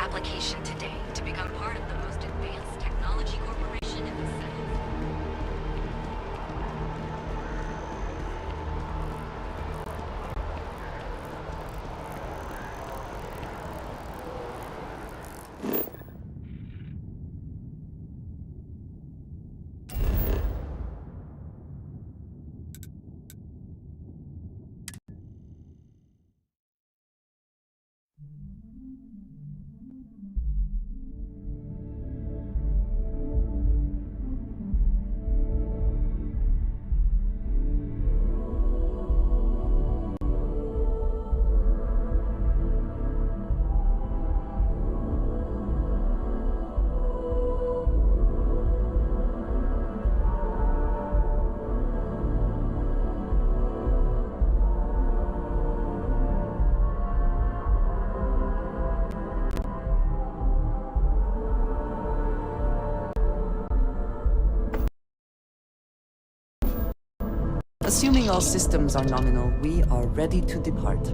application today to become part of the most advanced technology corporation in the South. Assuming all systems are nominal, we are ready to depart.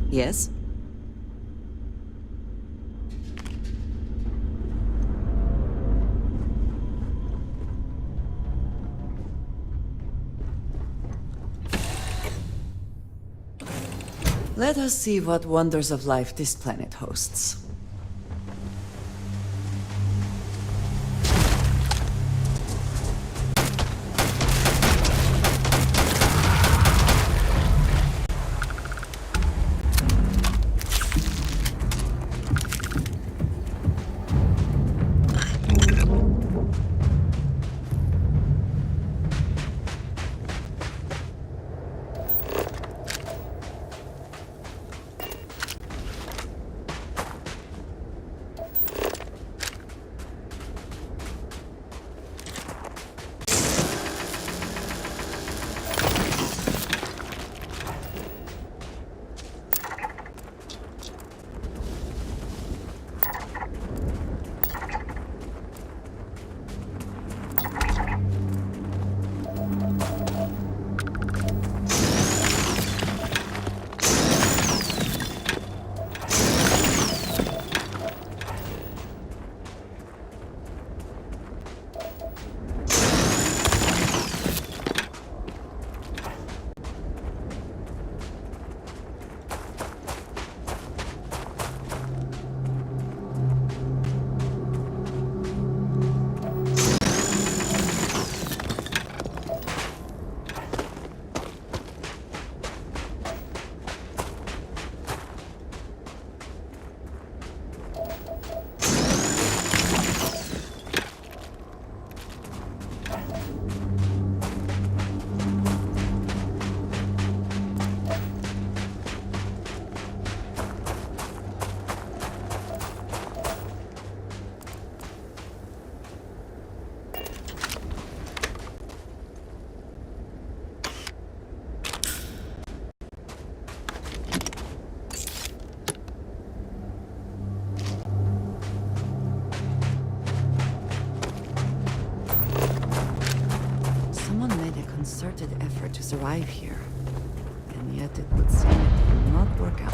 Yes? Let us see what wonders of life this planet hosts. Someone made a concerted effort to survive here, and yet it would seem it will not work out.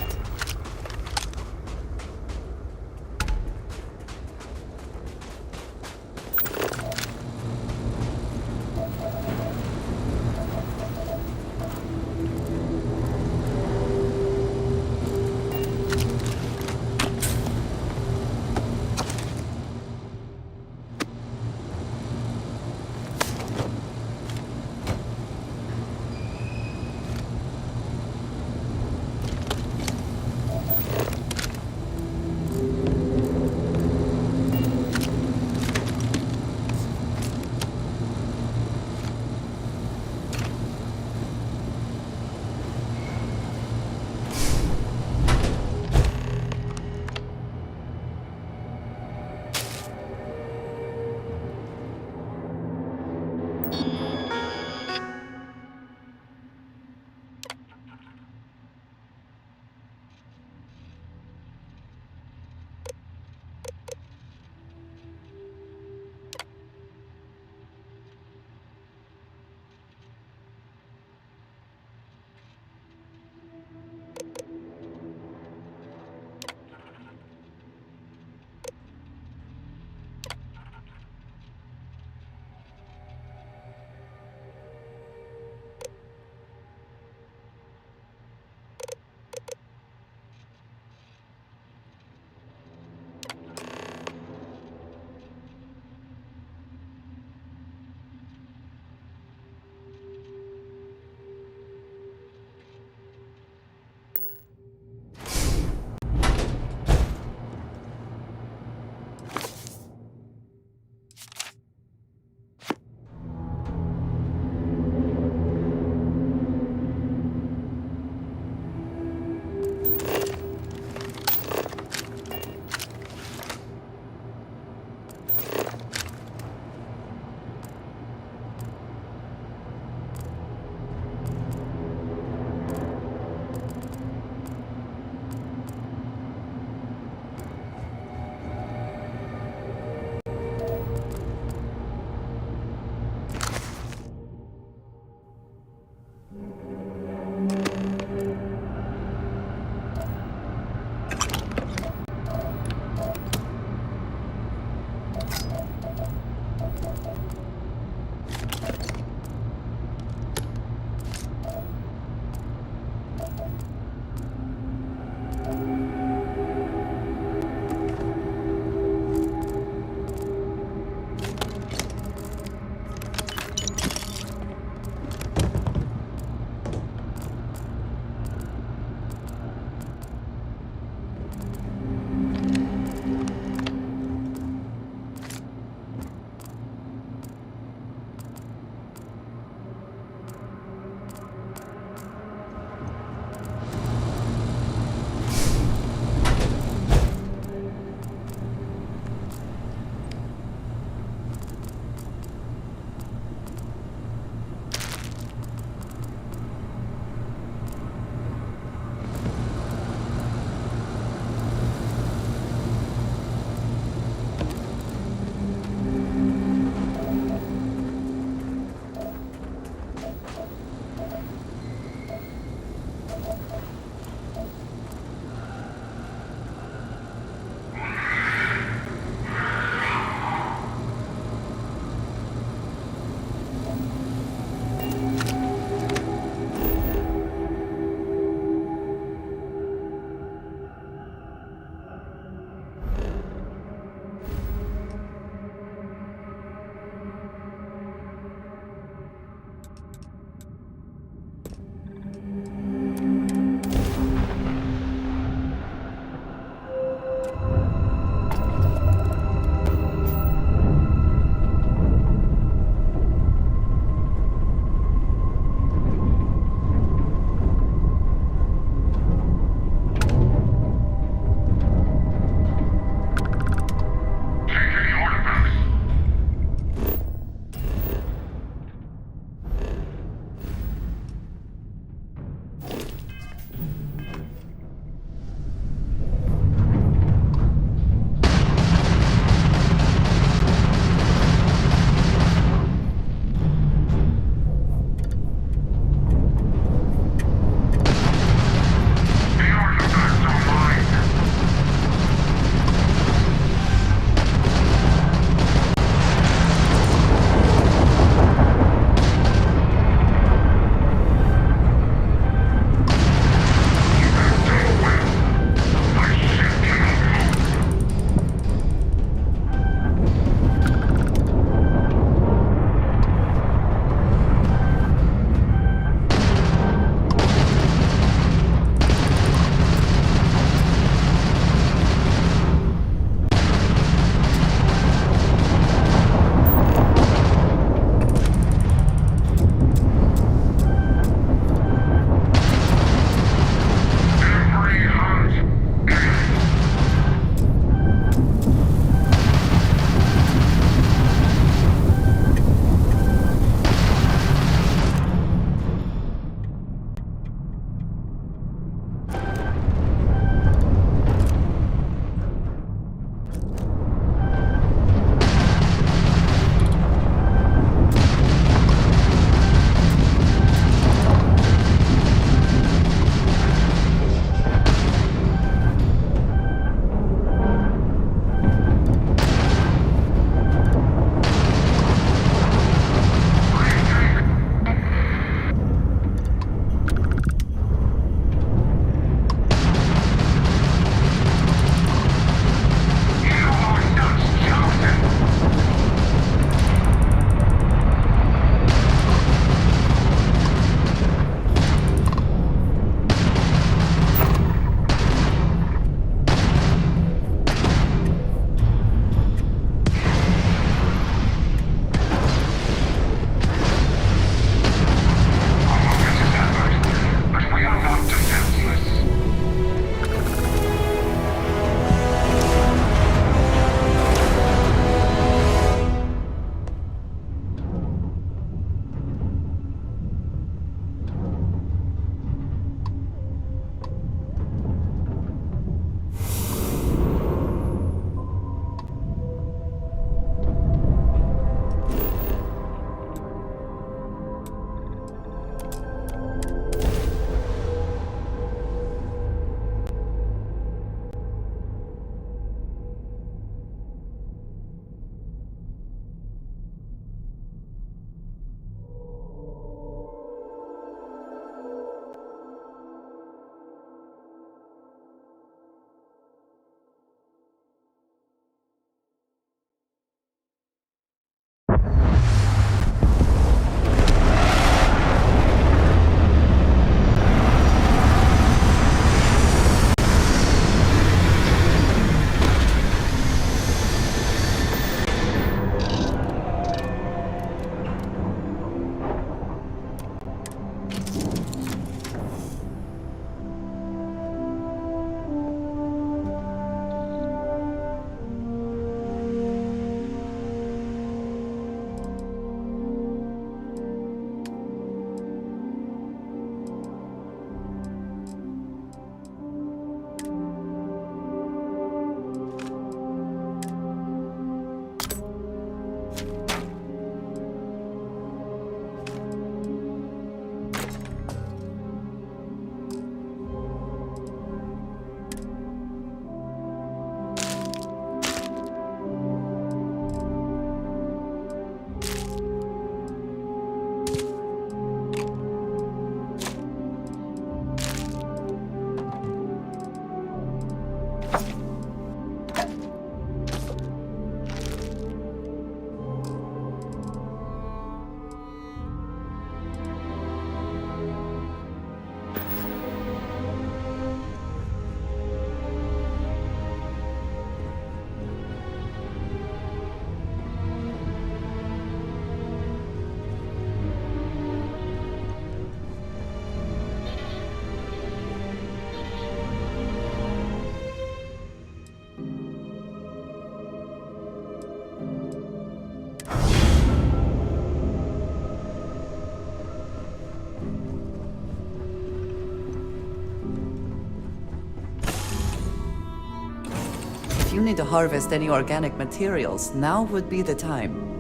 If you need to harvest any organic materials, now would be the time.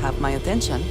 Have my attention.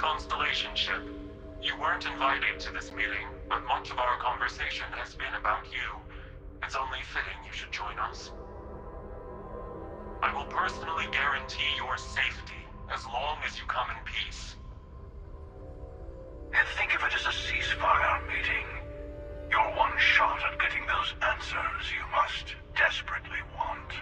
Constellation ship. You weren't invited to this meeting, but much of our conversation has been about you. It's only fitting you should join us. I will personally guarantee your safety as long as you come in peace. And think of it as a ceasefire meeting. Your one shot at getting those answers you must desperately want.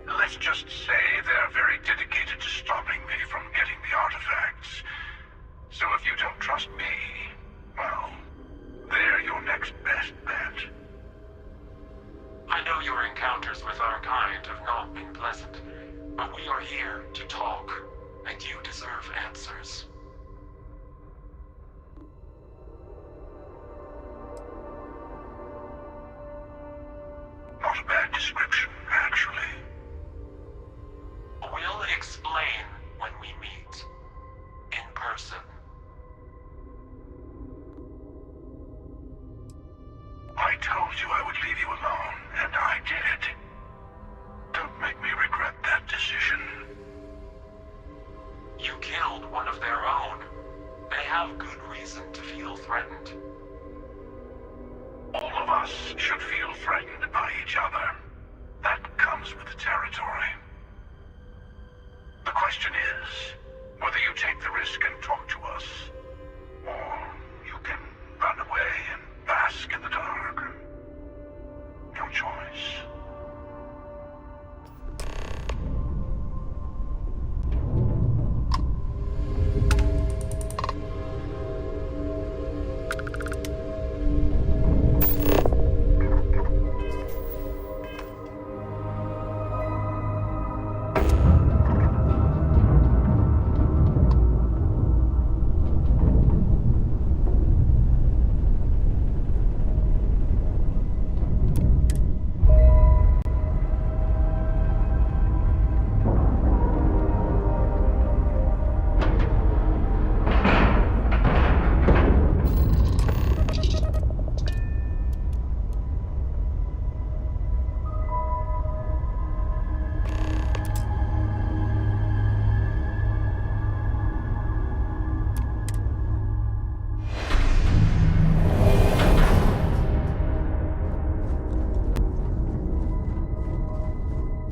Let's just say they're very dedicated to stopping me from getting the artifacts. So if you don't trust me, well, they're your next best bet. I know your encounters with our kind have not been pleasant, but we are here to talk, and you deserve answers. Not a bad description, actually. We'll explain when we meet. In person. I told you I would leave you alone, and I did. Don't make me regret that decision. You killed one of their own. They have good reason to feel threatened. All of us should feel threatened by each other. That comes with the territory. The question is, whether you take the risk and talk to us, or you can run away and bask in the dark. Your choice.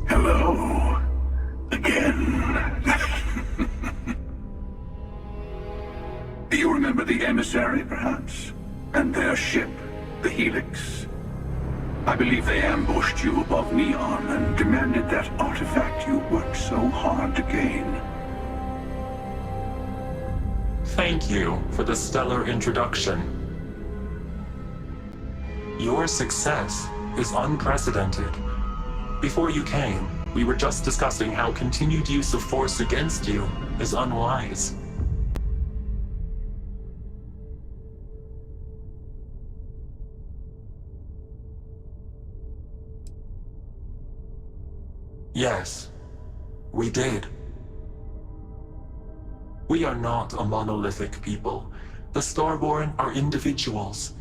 Hello. Again. Do you remember the emissary, perhaps? And their ship, the Helix? I believe they ambushed you above Neon and demanded that artifact you worked so hard to gain. Thank you for the stellar introduction. Your success is unprecedented. Before you came, we were just discussing how continued use of force against you is unwise. Yes, we did. We are not a monolithic people. The Starborn are individuals.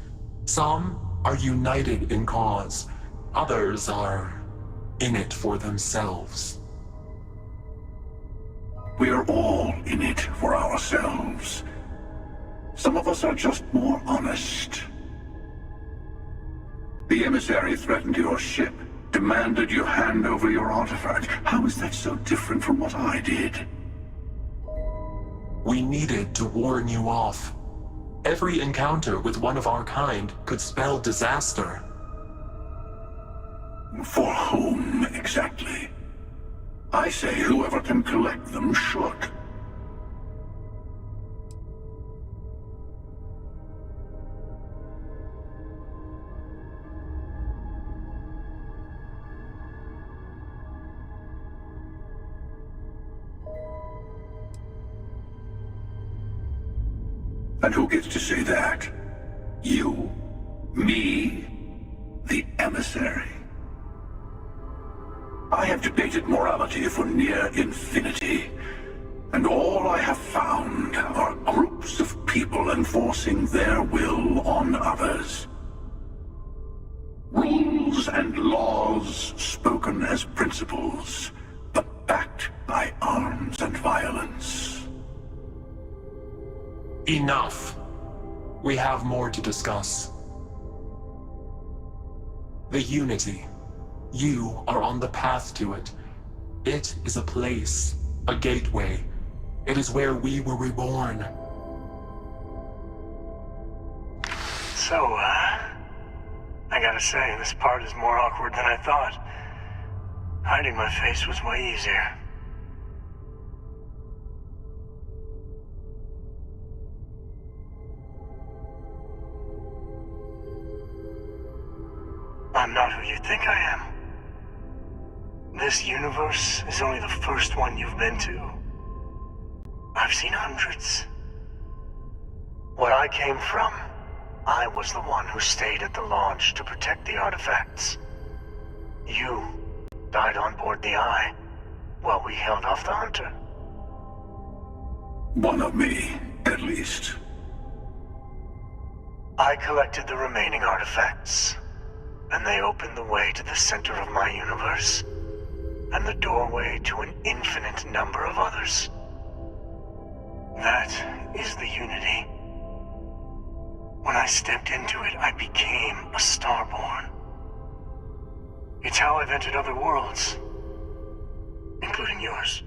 Some are united in cause. Others are in it for themselves. We are all in it for ourselves. Some of us are just more honest. The emissary threatened your ship, demanded you hand over your artifact. How is that so different from what I did? We needed to warn you off. Every encounter with one of our kind could spell disaster. For whom, exactly? I say whoever can collect them should. And who gets to say that? You? Me? The emissary? I have debated morality for near infinity, and all I have found are groups of people enforcing their will on others. and laws spoken as principles, but backed by arms and violence. Enough. We have more to discuss. The Unity. You are on the path to it. It is a place, a gateway. It is where we were reborn. So, I gotta say, this part is more awkward than I thought. Hiding my face was way easier. I'm not who you think I am. This universe is only the first one you've been to. I've seen hundreds. Where I came from, I was the one who stayed at the launch to protect the artifacts. You died on board the Eye, while we held off the Hunter. One of me, at least. I collected the remaining artifacts, and they opened the way to the center of my universe, and the doorway to an infinite number of others. That is the Unity. When I stepped into it, I became a Starborn. It's how I've entered other worlds, including yours.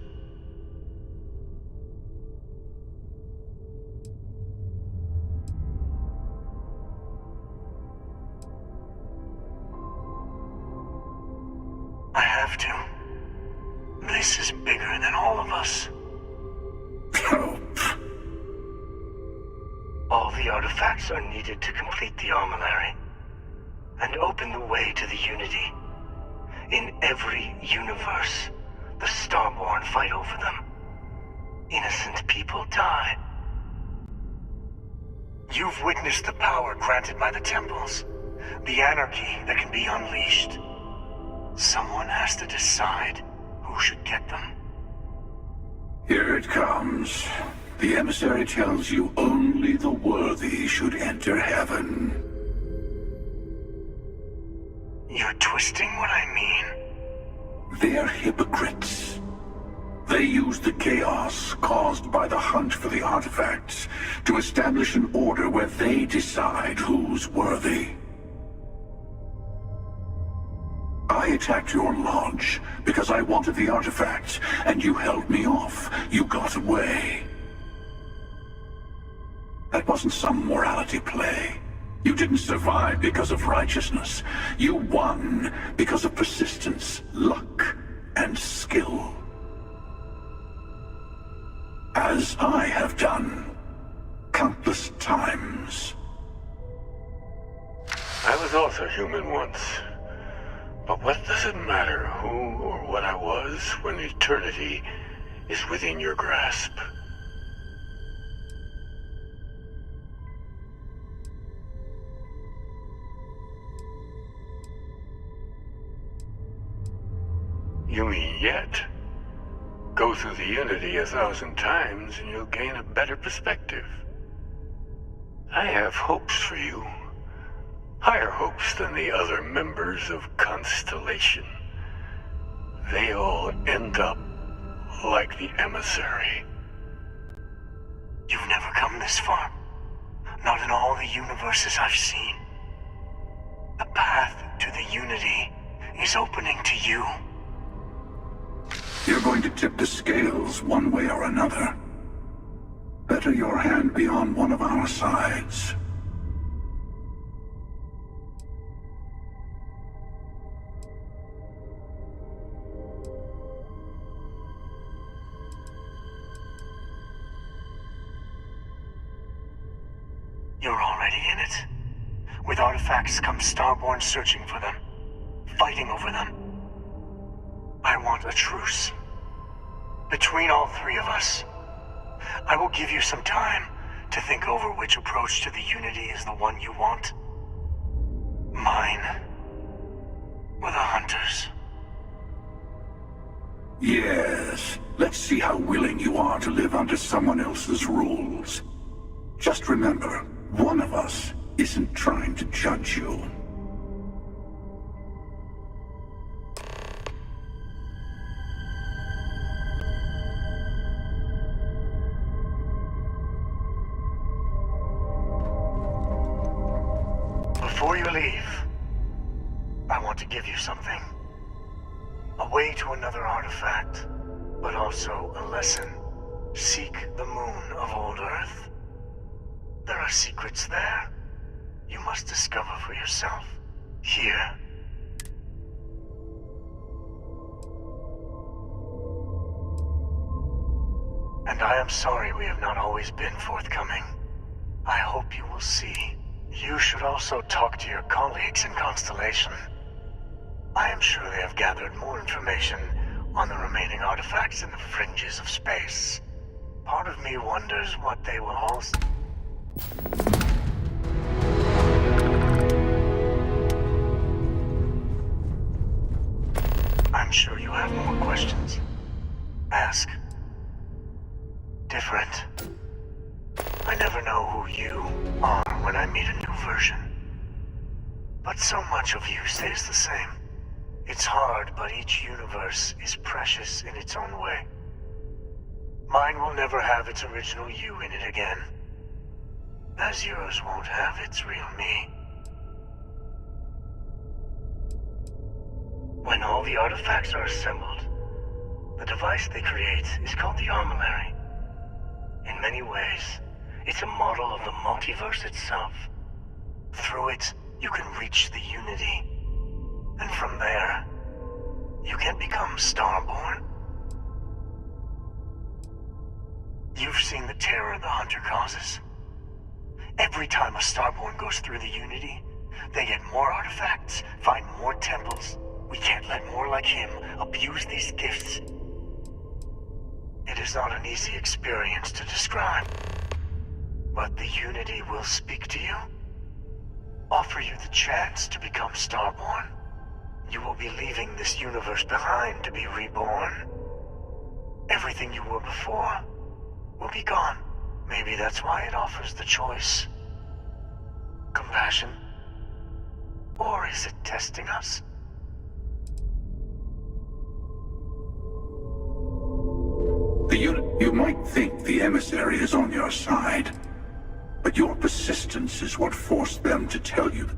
I have to. This is bigger than all of us. All the artifacts are needed to complete the armillary and open the way to the Unity. In every universe, the Starborn fight over them. Innocent people die. You've witnessed the power granted by the temples, the anarchy that can be unleashed. Someone has to decide who should get them. Here it comes. The emissary tells you only the worthy should enter heaven. You're twisting what I mean. They're hypocrites. They use the chaos caused by the hunt for the artifacts to establish an order where they decide who's worthy. I attacked your launch because I wanted the artifacts, and you held me off. You got away. That wasn't some morality play. You didn't survive because of righteousness. You won because of persistence, luck, and skill. As I have done, countless times. I was also human once. But what does it matter who or what I was when eternity is within your grasp? You mean yet? Go through the Unity 1,000 times and you'll gain a better perspective. I have hopes for you. Higher hopes than the other members of Constellation. They all end up like the emissary. You've never come this far. Not in all the universes I've seen. The path to the Unity is opening to you. You're going to tip the scales one way or another. Better your hand be on one of our sides. You're already in it. With artifacts comes Starborn searching for them, fighting over them. I want a truce. Between all three of us. I will give you some time to think over which approach to the Unity is the one you want. Mine, or the Hunters. Yes, let's see how willing you are to live under someone else's rules. Just remember, one of us isn't trying to judge you. Before you leave, I want to give you something. A way to another artifact, but also a lesson. Seek the moon of old Earth. There are secrets there you must discover for yourself. Here. And I am sorry we have not always been forthcoming. I hope you will see. You should also talk to your colleagues in Constellation. I am sure they have gathered more information on the remaining artifacts in the fringes of space. Part of me wonders what they will all... I'm sure you have more questions. Ask. Different. I never know who you are when I meet a new version. But so much of you stays the same. It's hard, but each universe is precious in its own way. Mine will never have its original you in it again, as yours won't have its real me. When all the artifacts are assembled, the device they create is called the Armillary. In many ways, it's a model of the multiverse itself. Through it, you can reach the Unity. And from there, you can become Starborn. You've seen the terror the Hunter causes. Every time a Starborn goes through the Unity, they get more artifacts, find more temples. We can't let more like him abuse these gifts. It is not an easy experience to describe. But the Unity will speak to you. Offer you the chance to become Starborn. You will be leaving this universe behind to be reborn. Everything you were before will be gone. Maybe that's why it offers the choice. Compassion? Or is it testing us? You might think the emissary is on your side, but your persistence is what forced them to tell you.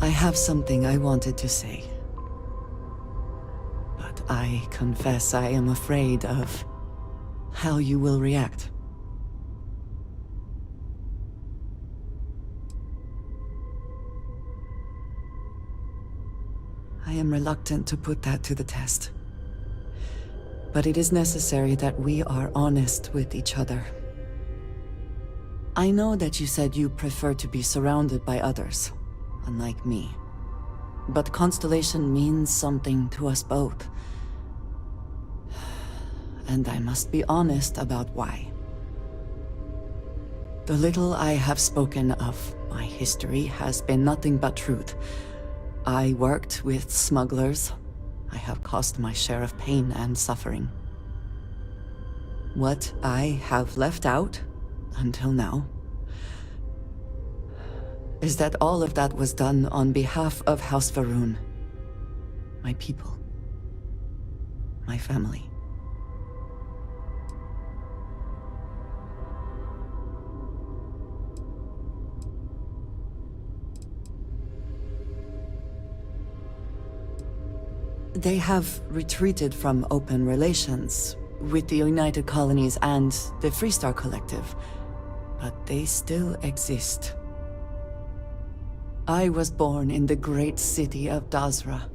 I have something I wanted to say. But I confess I am afraid of how you will react. I am reluctant to put that to the test. But it is necessary that we are honest with each other. I know that you said you prefer to be surrounded by others, unlike me. But Constellation means something to us both. And I must be honest about why. The little I have spoken of my history has been nothing but truth. I worked with smugglers. I have caused my share of pain and suffering. What I have left out, until now, is that all of that was done on behalf of House Va'ruun. My people. My family. They have retreated from open relations with the United Colonies and the Freestar Collective, but they still exist. I was born in the great city of Dazra,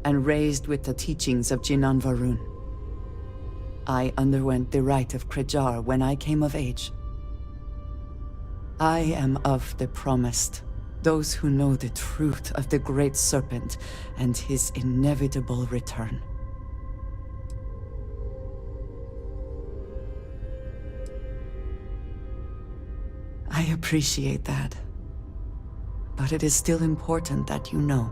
and raised with the teachings of Jinan Va'ruun. I underwent the rite of Krejar when I came of age. I am of the promised, those who know the truth of the Great Serpent and his inevitable return. I appreciate that. But it is still important that you know.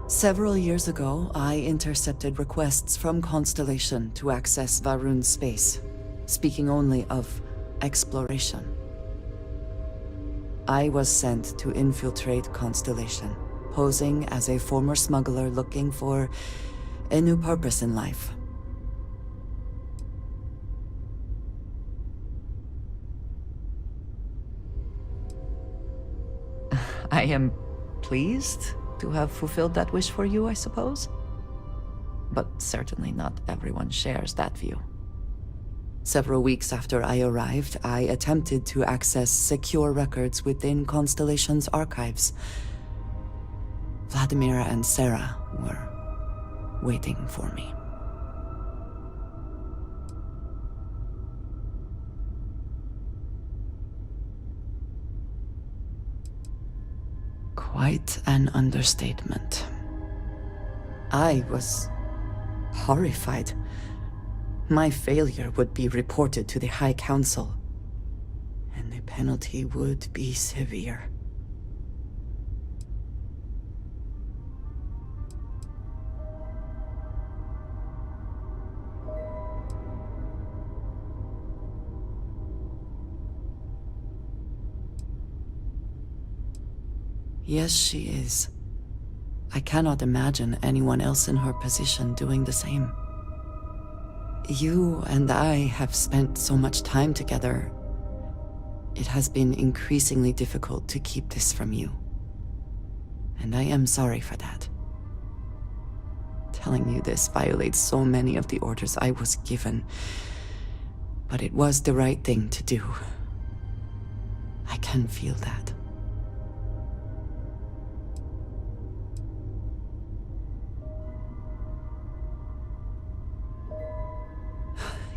Several years ago, I intercepted requests from Constellation to access Va'ruun's space, speaking only of exploration. I was sent to infiltrate Constellation, posing as a former smuggler looking for a new purpose in life. I am pleased to have fulfilled that wish for you, I suppose. But certainly not everyone shares that view. Several weeks after I arrived, I attempted to access secure records within Constellation's archives. Vladimir and Sarah were waiting for me. Quite an understatement. I was horrified. My failure would be reported to the High Council, and the penalty would be severe. Yes, she is. I cannot imagine anyone else in her position doing the same. You and I have spent so much time together. It has been increasingly difficult to keep this from you. And I am sorry for that. Telling you this violates so many of the orders I was given, but it was the right thing to do. I can feel that.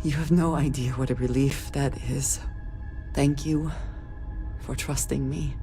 You have no idea what a relief that is. Thank you for trusting me.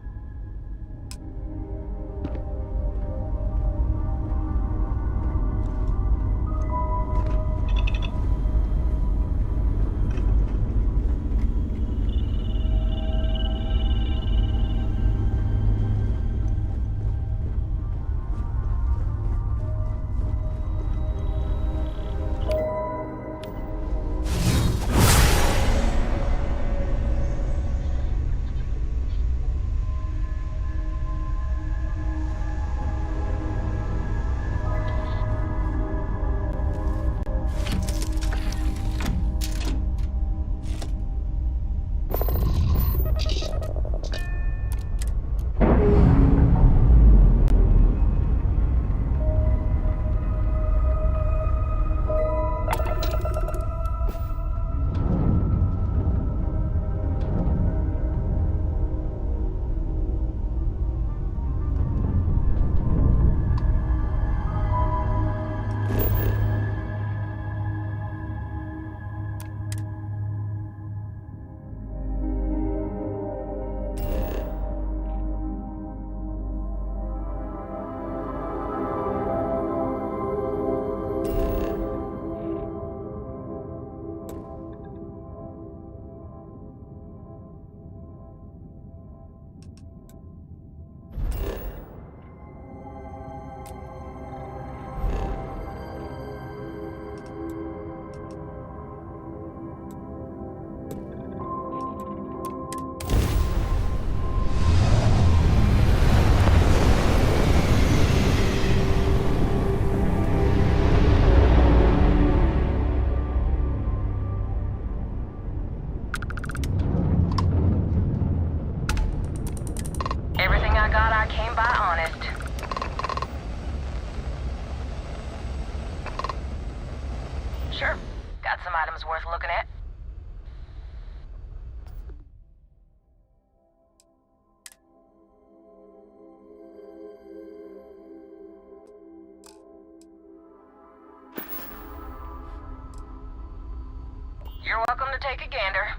Sure. Got some items worth looking at. You're welcome to take a gander.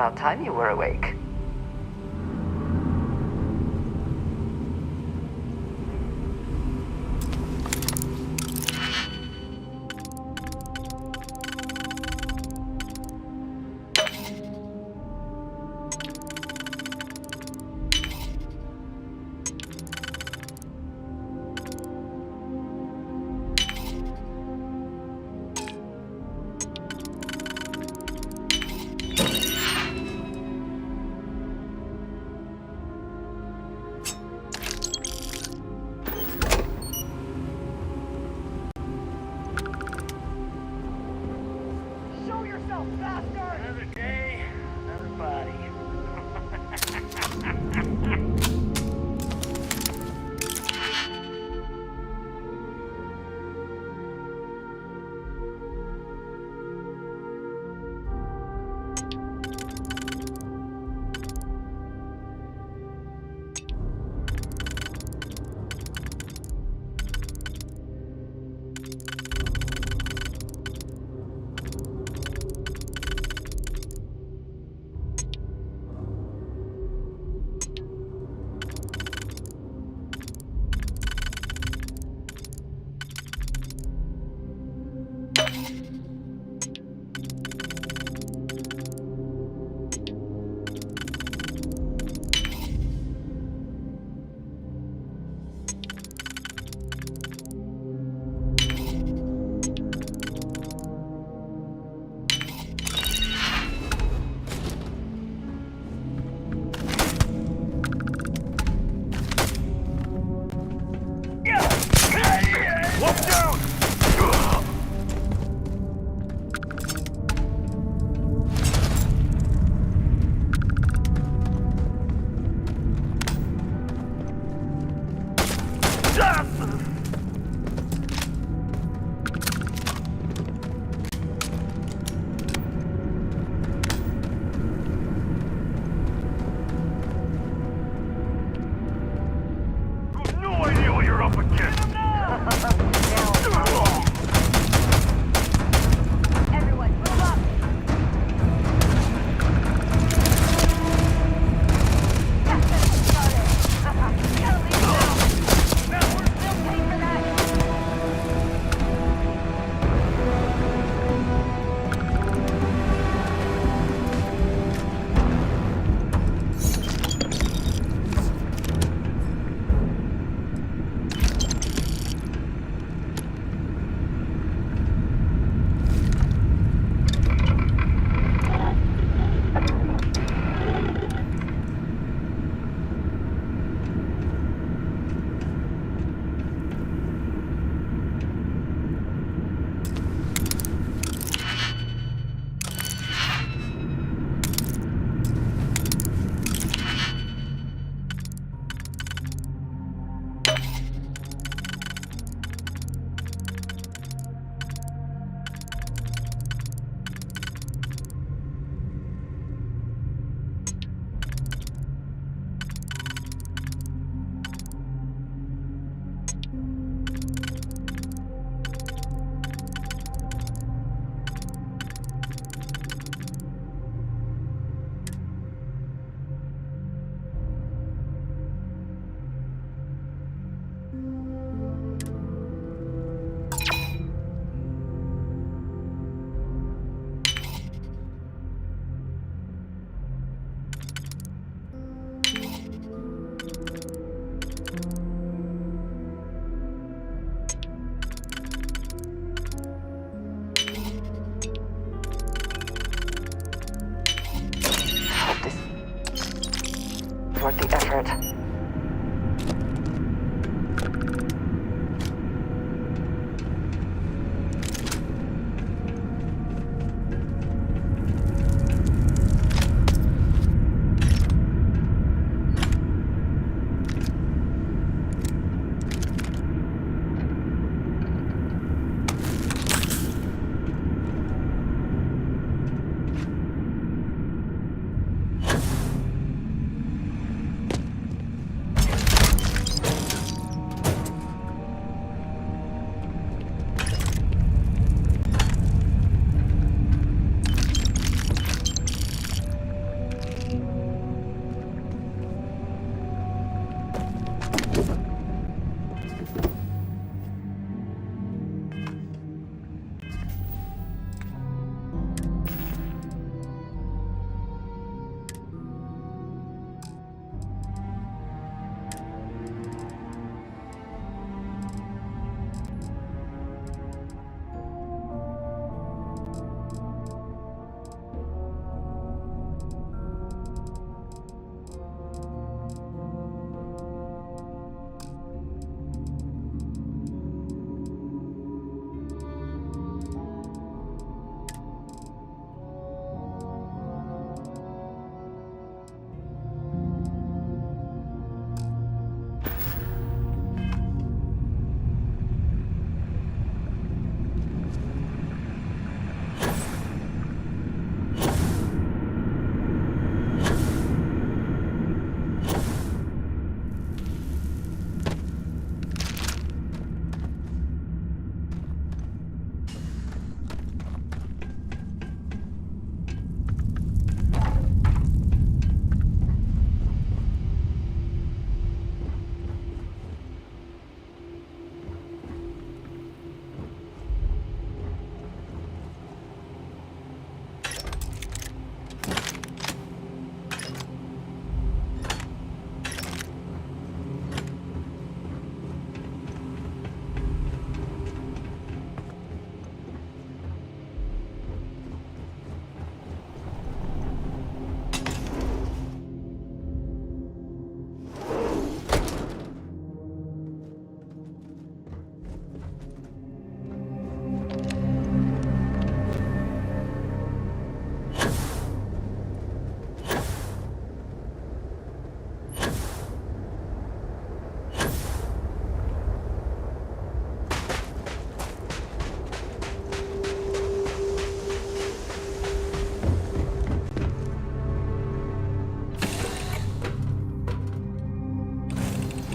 about time you were awake.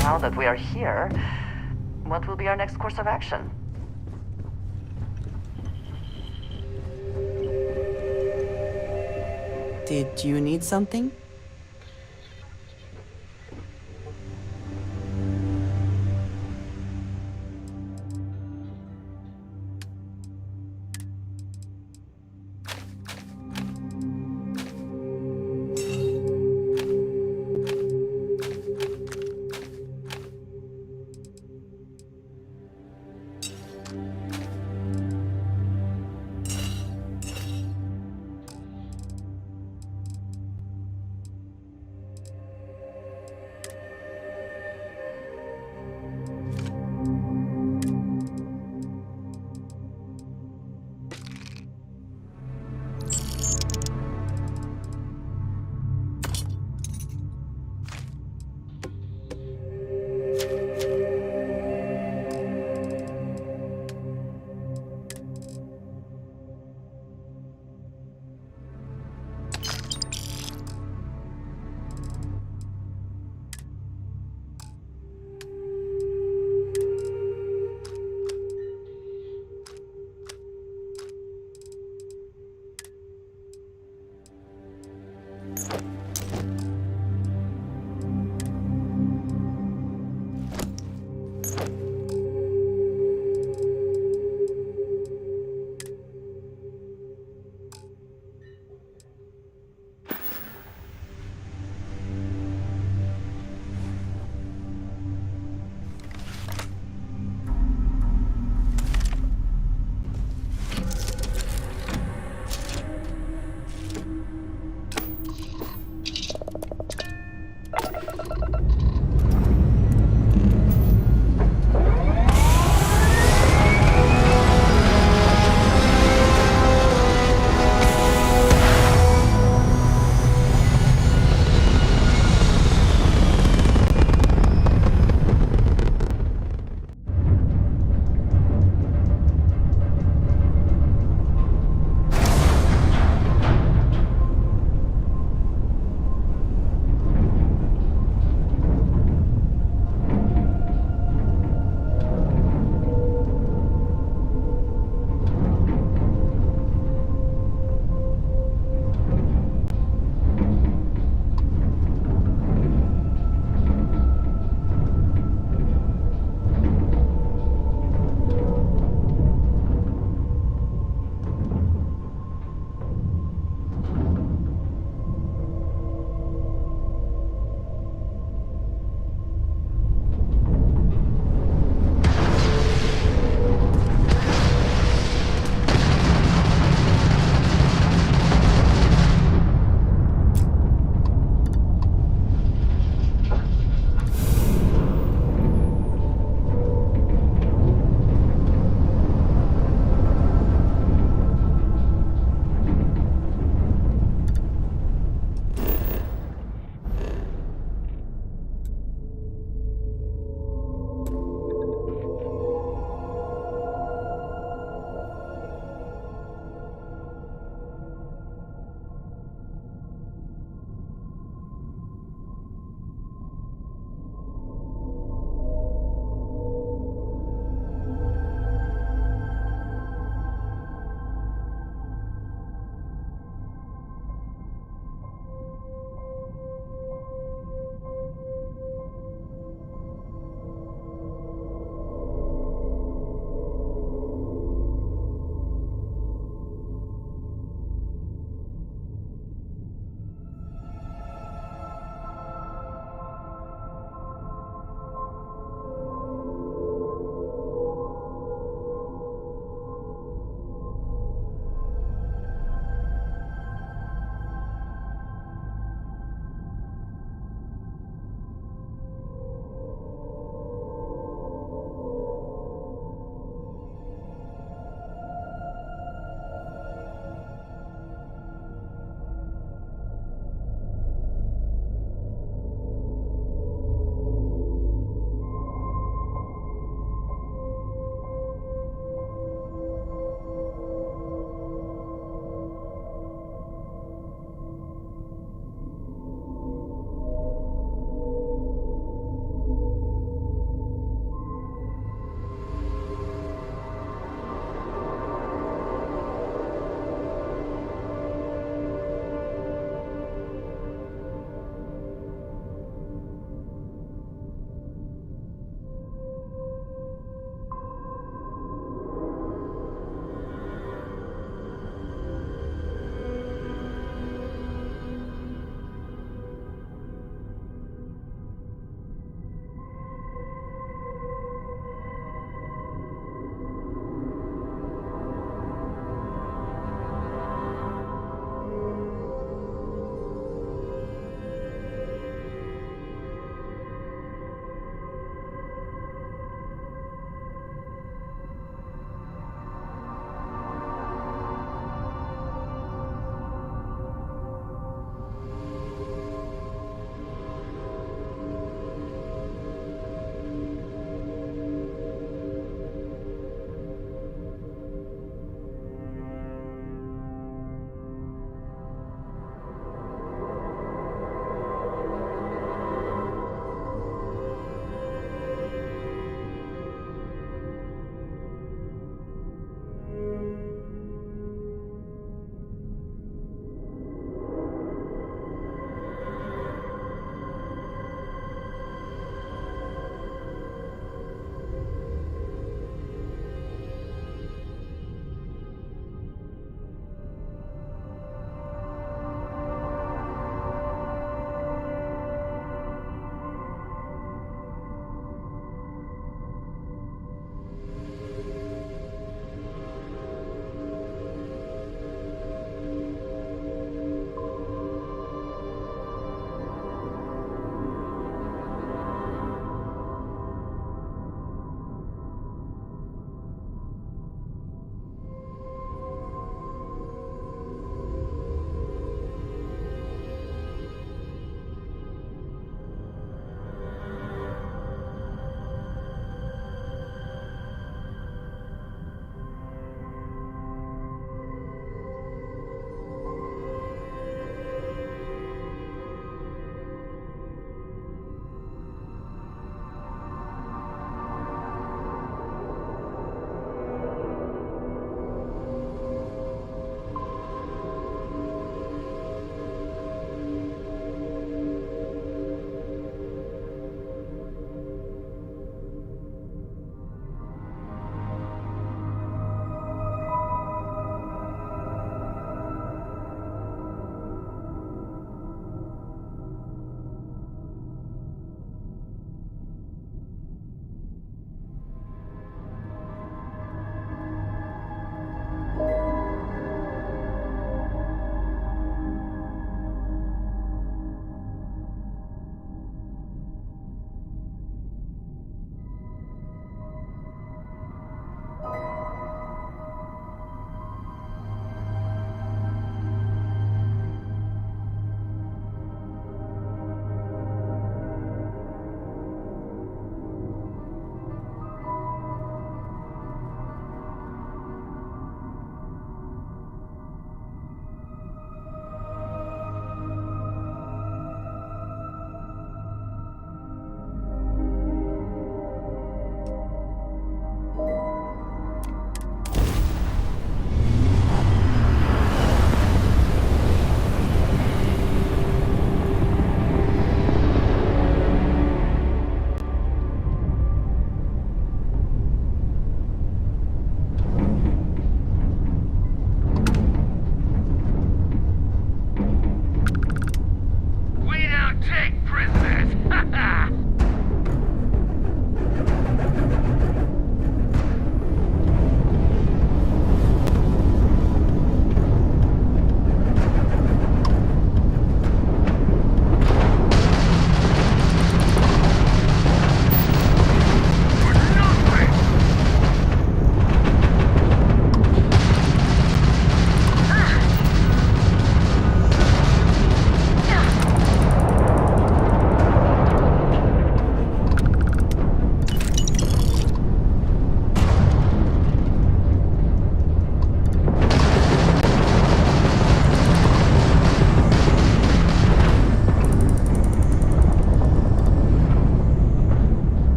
Now that we are here, what will be our next course of action? Did you need something?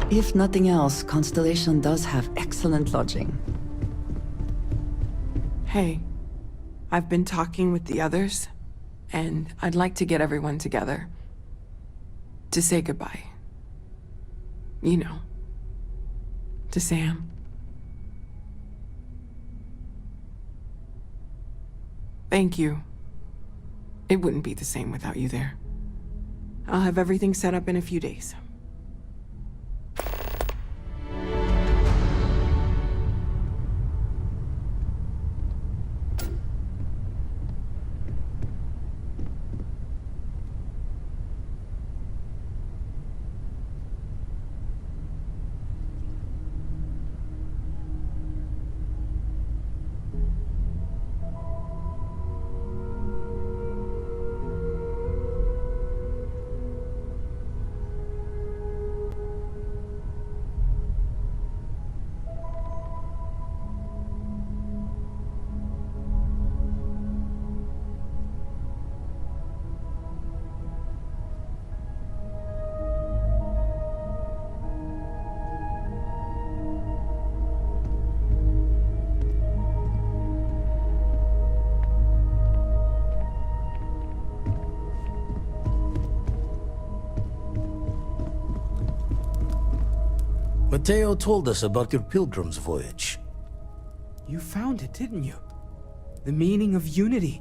If nothing else, Constellation does have excellent lodging. Hey, I've been talking with the others, and I'd like to get everyone together. To say goodbye. You know. To Sam. Thank you. It wouldn't be the same without you there. I'll have everything set up in a few days. Mateo told us about your pilgrim's voyage. You found it, didn't you? The meaning of unity.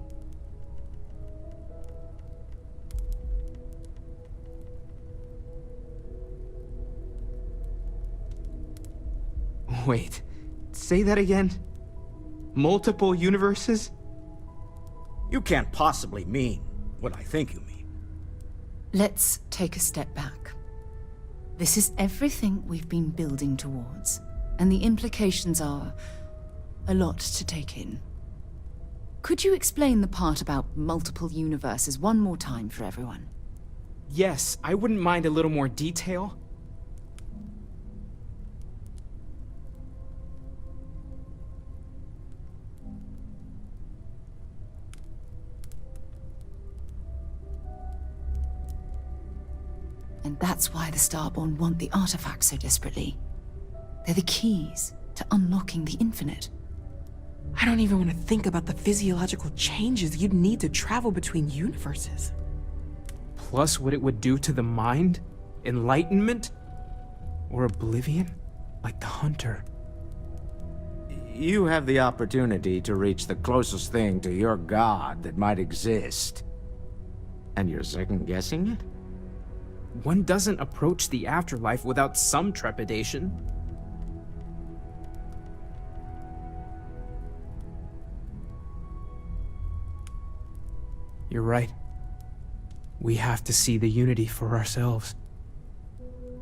Wait, say that again? Multiple universes? You can't possibly mean what I think you mean. Let's take a step back. This is everything we've been building towards, and the implications are a lot to take in. Could you explain the part about multiple universes one more time for everyone? Yes, I wouldn't mind a little more detail. And that's why the Starborn want the artifacts so desperately. They're the keys to unlocking the infinite. I don't even want to think about the physiological changes you'd need to travel between universes. Plus what it would do to the mind? Enlightenment? Or oblivion? Like the Hunter. You have the opportunity to reach the closest thing to your god that might exist. And you're second-guessing it? One doesn't approach the afterlife without some trepidation. You're right. We have to see the unity for ourselves.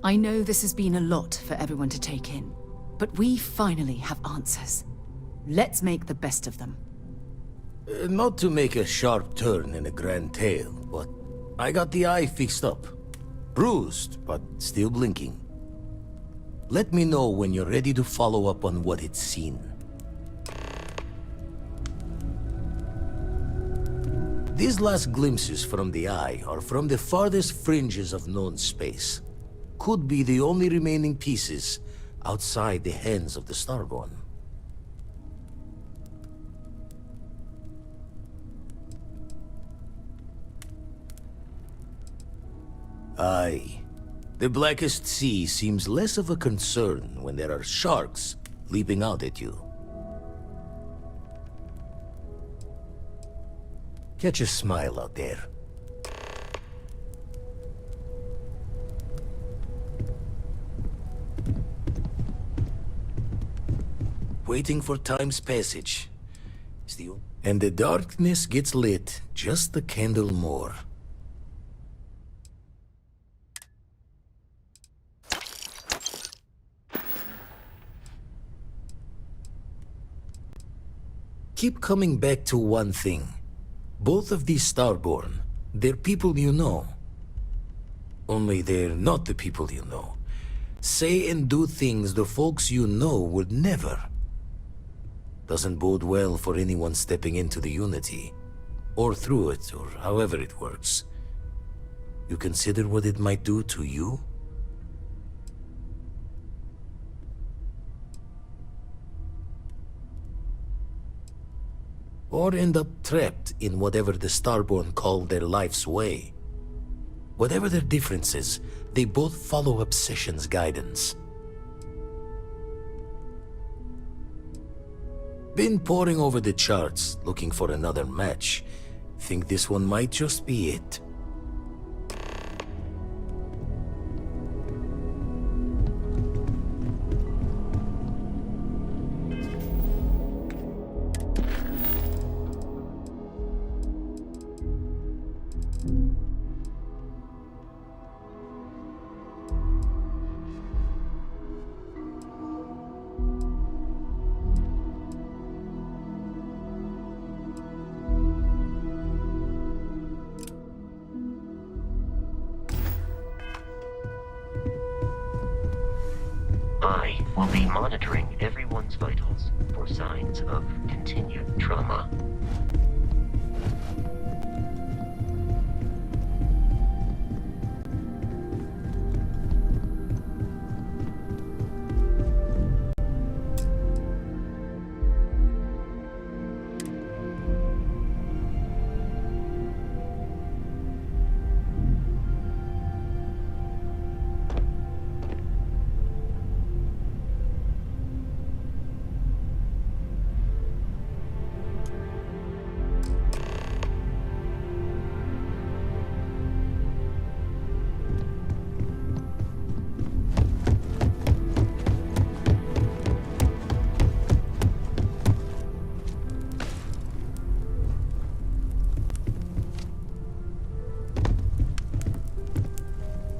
I know this has been a lot for everyone to take in, but we finally have answers. Let's make the best of them. Not to make a sharp turn in a grand tale, but I got the eye fixed up. Bruised, but still blinking. Let me know when you're ready to follow up on what it's seen. These last glimpses from the eye are from the farthest fringes of known space. Could be the only remaining pieces outside the hands of the Starborn. Aye. The Blackest Sea seems less of a concern when there are sharks leaping out at you. Catch a smile out there. Waiting for time's passage. And the darkness gets lit just a candle more. Keep coming back to one thing. Both of these Starborn, they're people you know. Only they're not the people you know. Say and do things the folks you know would never. Doesn't bode well for anyone stepping into the Unity. Or through it, or however it works. You consider what it might do to you? Or end up trapped in whatever the Starborn call their life's way. Whatever their differences, they both follow Obsession's guidance. Been poring over the charts, looking for another match. Think this one might just be it. I will be monitoring everyone's vitals for signs of continued trauma.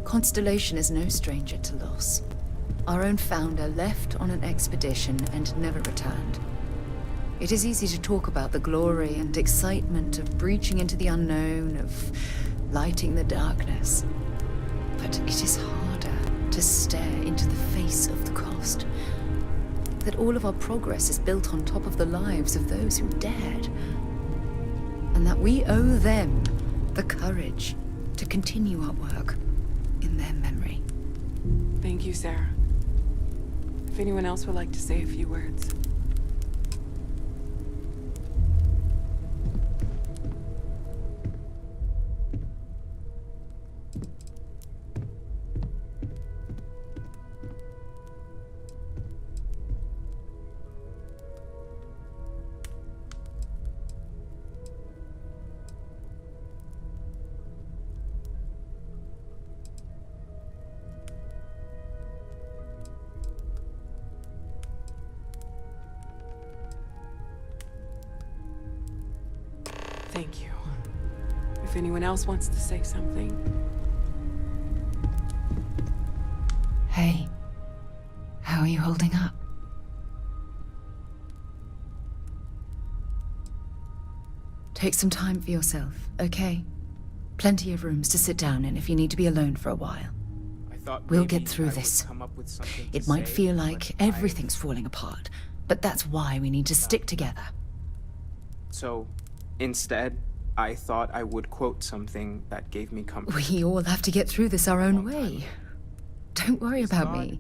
Constellation is no stranger to loss. Our own founder left on an expedition and never returned. It is easy to talk about the glory and excitement of breaching into the unknown, of lighting the darkness. But it is harder to stare into the face of the cost. That all of our progress is built on top of the lives of those who dared. And that we owe them the courage to continue our work in their memory. Thank you, Sarah. If anyone else would like to say a few words. Thank you. If anyone else wants to say something. Hey, how are you holding up? Take some time for yourself, okay? Plenty of rooms to sit down in if you need to be alone for a while. We'll get through this. It might feel like everything's falling apart, but that's why we need to stick together. So, instead, I thought I would quote something that gave me comfort. We all have to get through this our own way. Don't worry about me.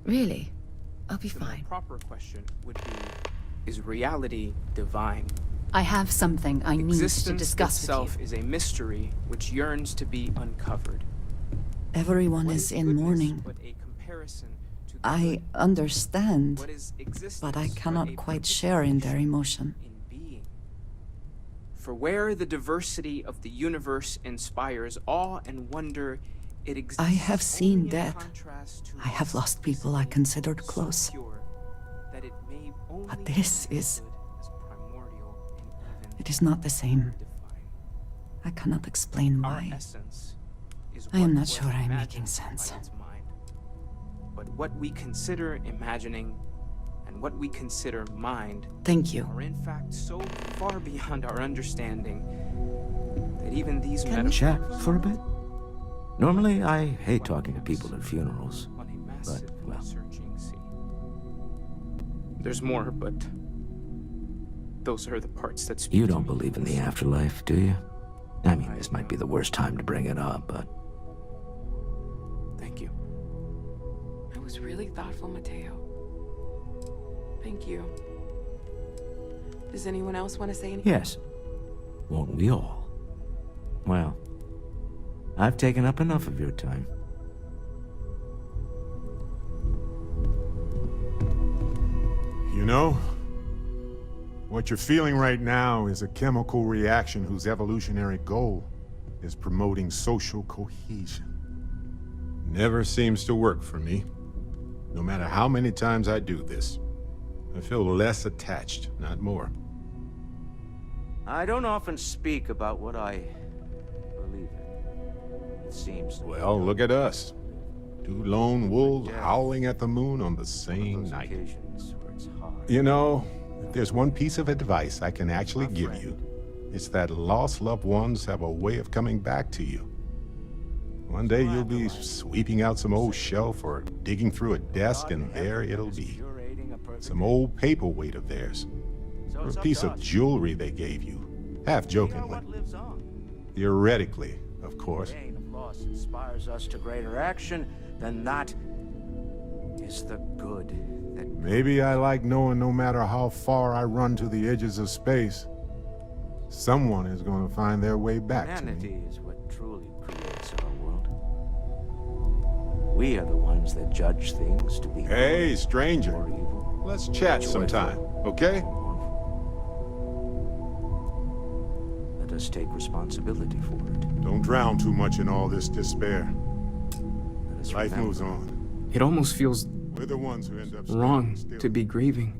Really, I'll be fine. The proper question would be, is reality divine? I have something I need to Existence discuss with itself you. is a mystery which yearns to be uncovered. Everyone is in mourning. But a comparison to the I understand, What is existence but I but cannot a quite share in their emotion. in being? For where the diversity of the universe inspires awe and wonder, it exists I have seen only in death. contrast to I have lost people I considered so close. pure that it may only But be this is... understood as primordial and even It is not the same. divine. I cannot explain Our why. essence is I am what not was sure I'm imagined making by sense. its mind. But what we consider imagining and what we consider mind Thank you. are in fact so far beyond our understanding even these Can we metaphors chat for a bit? Normally, I hate talking to people at funerals. on a But, massive well, searching sea. There's more, but those are the parts that speak you to don't me. believe in the afterlife, do you? I mean, this might be the worst time to bring it up, but... Thank you. That was really thoughtful, Mateo. Thank you. Does anyone else want to say anything? Yes. Won't we all? Well, I've taken up enough of your time. You know, what you're feeling right now is a chemical reaction whose evolutionary goal is promoting social cohesion. Never seems to work for me. No matter how many times I do this, I feel less attached, not more. I don't often speak about what I believe in. It seems... Well, look at us. Two lone wolves howling at the moon on the same night. You know, if there's one piece of advice I can actually give you, it's that lost loved ones have a way of coming back to you. One day you'll be sweeping out some old shelf or digging through a desk, and there it'll be. Some old paperweight of theirs, or a piece of jewelry they gave you, half jokingly. Theoretically, of course. Pain of loss inspires us to greater action, then that is the good that... Maybe I like knowing no matter how far I run to the edges of space, someone is going to find their way back to Humanity me. is what truly creates our world. We are the ones that judge things to be Hey, good stranger. or evil. Let's chat sometime, okay? Let us take responsibility for it. Don't drown too much in all this despair. Let us Life remember moves on. It almost feels We're the ones who end up wrong standing to be grieving.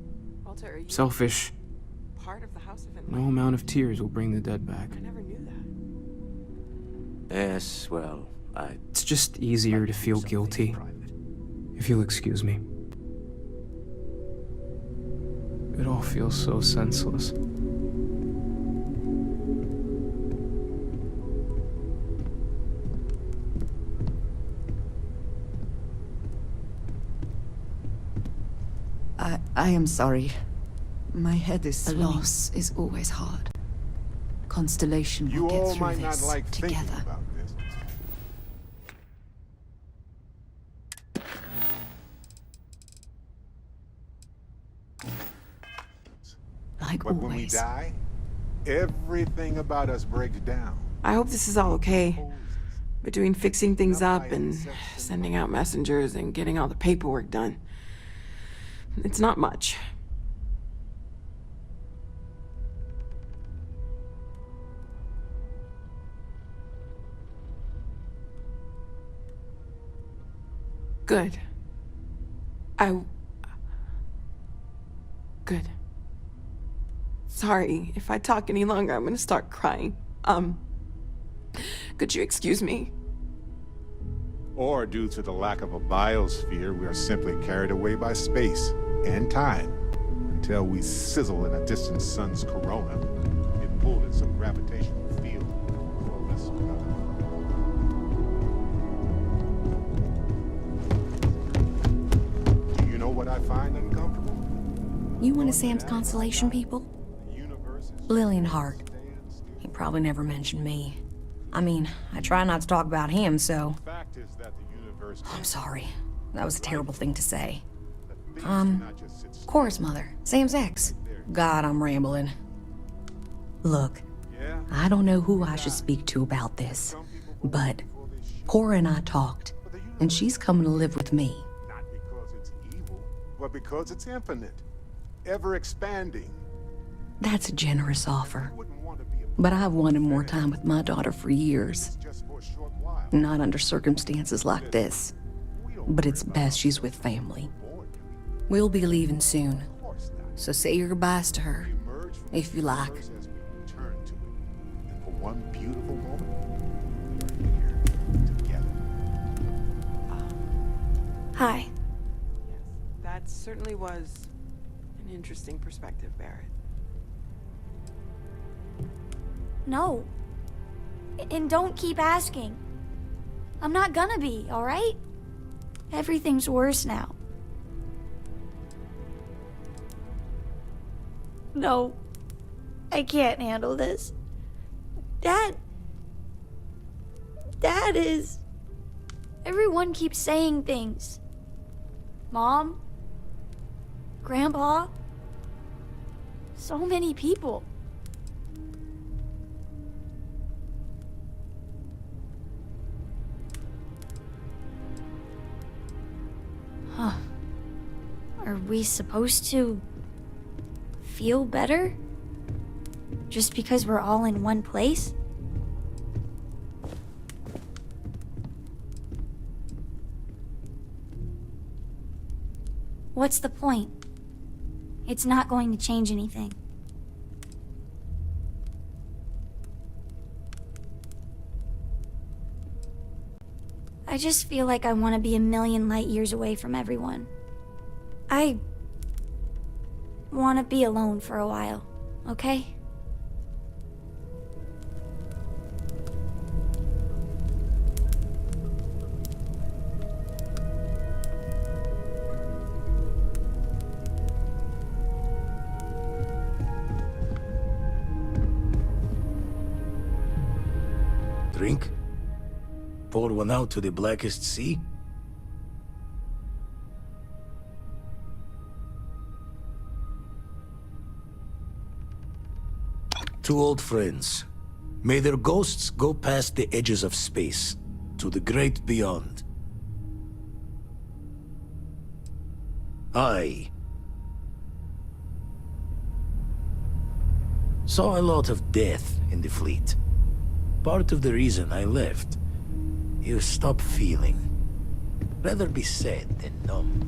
Walter, are you Selfish. part of the House of No Enlightenment? amount of tears will bring the dead back. I never knew that. Yes, well, It's just easier to feel guilty, private. if you'll excuse me. It all feels so senseless. I am sorry. My head is A swimming. loss is always hard. Constellation You will get all through might not this like thinking together. about this. Like But when we always. die, everything about us breaks down. I hope this is all okay. Between fixing things up and sending out messengers and getting all the paperwork done. It's not much. Good. Good. Sorry, if I talk any longer, I'm gonna start crying. Could you excuse me? Or due to the lack of a biosphere, we are simply carried away by space and time until we sizzle in a distant sun's corona, get pulled in some gravitational field, coalesce with others. Do you know what I find uncomfortable? You one of Sam's constellation people? The universe is Lillian Hart. He probably never mentioned me. I mean, I try not to talk about him, so... the fact is that the universe I'm sorry. That was a terrible thing to say. things cannot just sit still. Cora's mother, Sam's ex. God, I'm rambling. Look, Yeah? I don't know who I should speak to about this, but Cora and I talked, and she's coming to live with me. Not because it's evil, but because it's infinite, ever expanding. That's a generous offer, Wouldn't want to be a but I've wanted more time with my daughter for years. just for a short while. Not under circumstances like this, but it's best she's with family. We'll be leaving soon, so say your goodbyes to her, if you like. As we return to it, and for one beautiful moment, we are here together. Hi. Yes, that certainly was an interesting perspective, Barrett. No. And don't keep asking. I'm not gonna be, alright? Everything's worse now. No. I can't handle this. Dad is... Everyone keeps saying things. Mom? Grandpa? So many people. Huh. Are we supposed to feel better? Just because we're all in one place? What's the point? It's not going to change anything. I just feel like I want to be a million light years away from everyone. I want to be alone for a while, okay? Drink? Pour one out to the blackest sea? Two old friends. May their ghosts go past the edges of space, to the great beyond. I saw a lot of death in the fleet. Part of the reason I left. You stop feeling. Rather be sad than numb.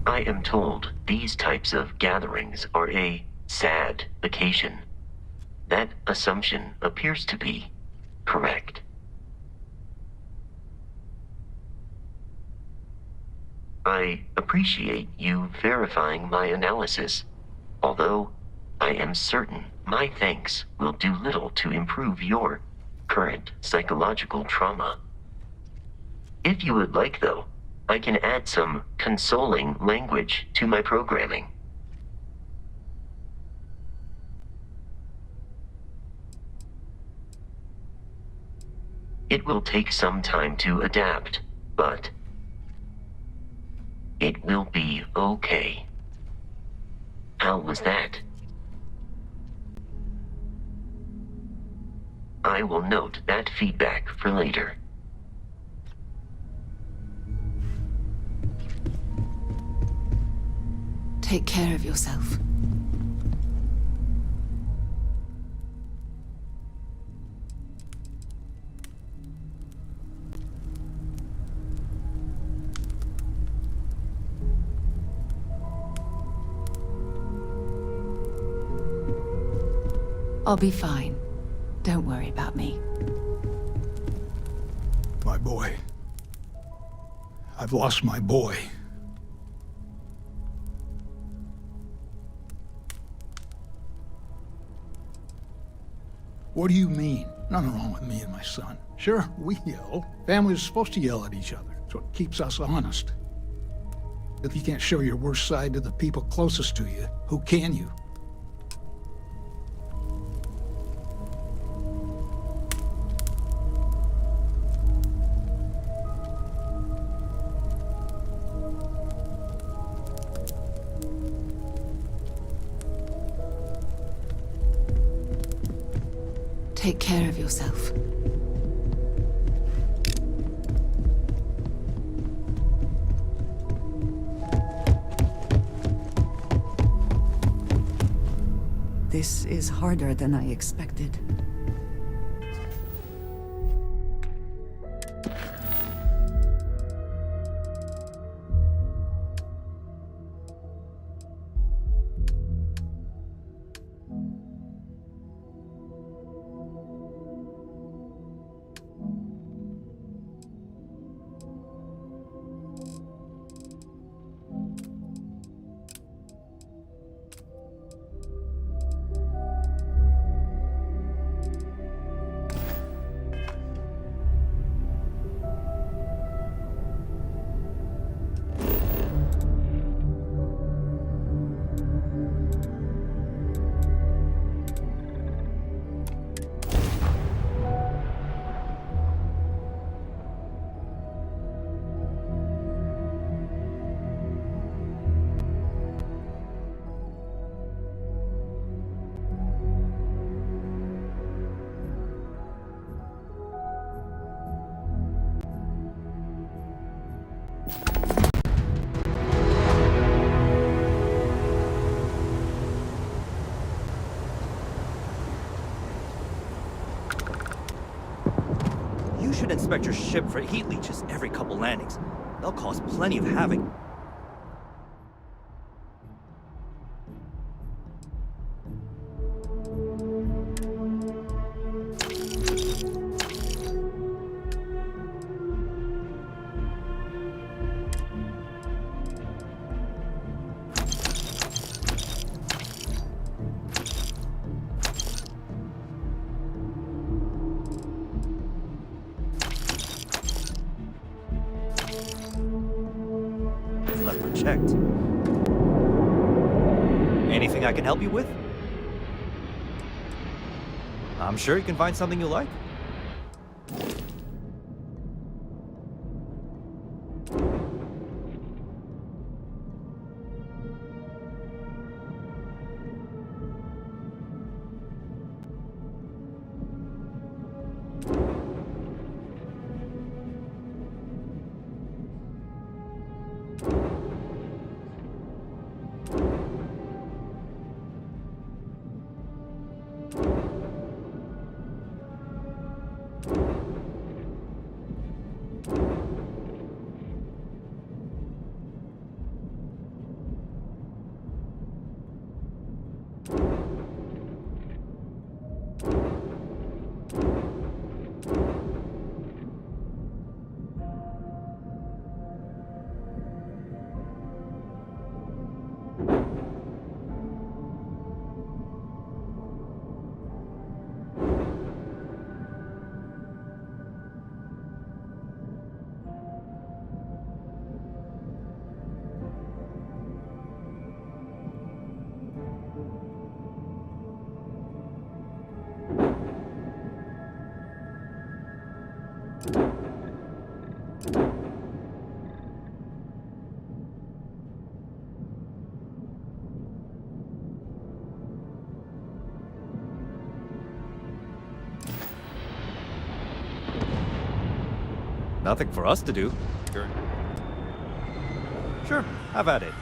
I am told these types of gatherings are a sad occasion. That assumption appears to be correct. I appreciate you verifying my analysis, although I am certain my thanks will do little to improve your current psychological trauma. If you would like, though, I can add some consoling language to my programming. It will take some time to adapt, but it will be okay. How was that? I will note that feedback for later. Take care of yourself. I'll be fine. Don't worry about me. My boy. I've lost my boy. What do you mean? Nothing wrong with me and my son. Sure, we yell. Families are supposed to yell at each other. It's what keeps us honest. If you can't show your worst side to the people closest to you, who can you? Take care of yourself. This is harder than I expected. should inspect your ship for heat leeches every couple landings. They'll cause plenty of havoc. Left unchecked. Anything I can help you with? I'm sure you can find something you like. Nothing for us to do. Sure, have at it.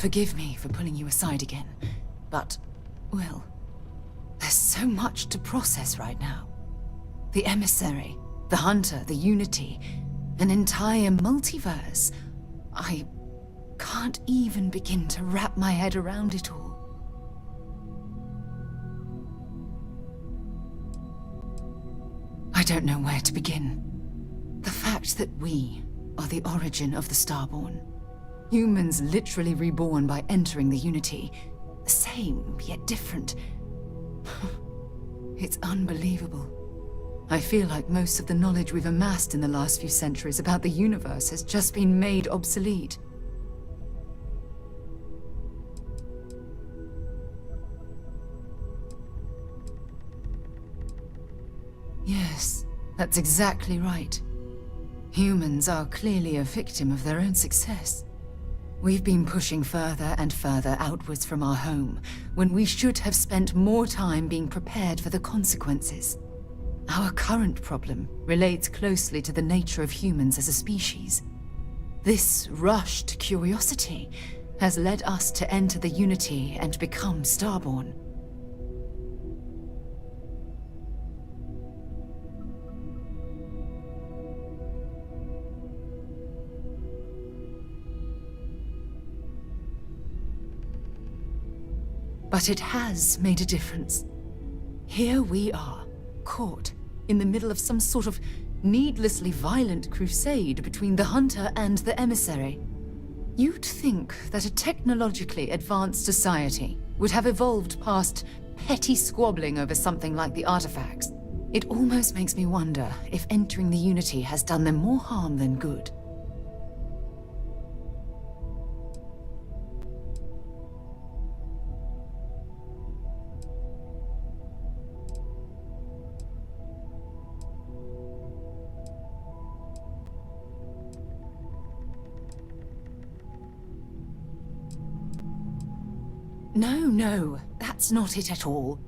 Forgive me for pulling you aside again, but, well, there's so much to process right now. The emissary, the hunter, the unity, an entire multiverse. I can't even begin to wrap my head around it all. I don't know where to begin. The fact that we are the origin of the Starborn. Humans literally reborn by entering the Unity. The same, yet different. It's unbelievable. I feel like most of the knowledge we've amassed in the last few centuries about the universe has just been made obsolete. Yes, that's exactly right. Humans are clearly a victim of their own success. We've been pushing further and further outwards from our home, when we should have spent more time being prepared for the consequences. Our current problem relates closely to the nature of humans as a species. This rushed curiosity has led us to enter the Unity and become Starborn. But it has made a difference. Here we are, caught in the middle of some sort of needlessly violent crusade between the hunter and the emissary. You'd think that a technologically advanced society would have evolved past petty squabbling over something like the artifacts. It almost makes me wonder if entering the Unity has done them more harm than good. No, that's not it at all.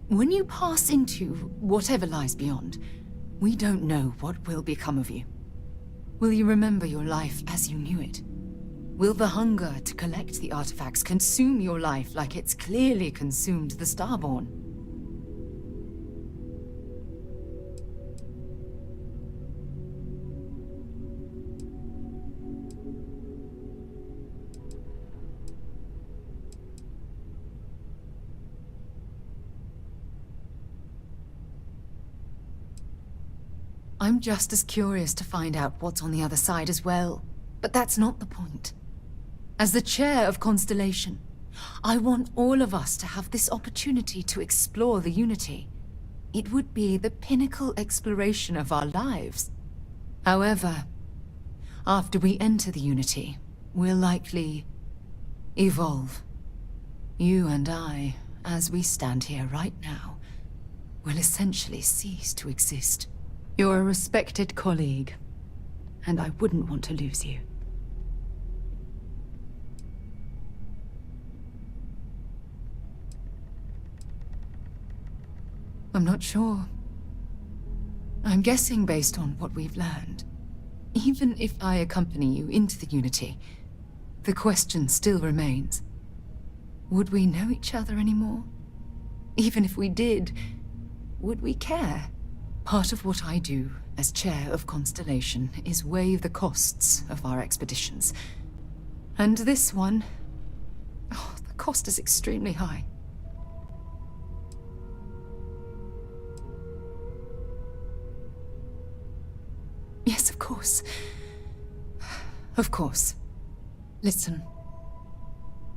When you pass into whatever lies beyond, we don't know what will become of you. Will you remember your life as you knew it? Will the hunger to collect the artifacts consume your life like it's clearly consumed the Starborn? I'm just as curious to find out what's on the other side as well. But that's not the point. As the chair of Constellation, I want all of us to have this opportunity to explore the Unity. It would be the pinnacle exploration of our lives. However, after we enter the Unity, we'll likely evolve. You and I, as we stand here right now, will essentially cease to exist. You're a respected colleague, and I wouldn't want to lose you. I'm not sure. I'm guessing based on what we've learned. Even if I accompany you into the Unity, the question still remains. Would we know each other anymore? Even if we did, would we care? Part of what I do as chair of Constellation is weigh the costs of our expeditions. And this one, the cost is extremely high. Yes, of course. Of course. Listen,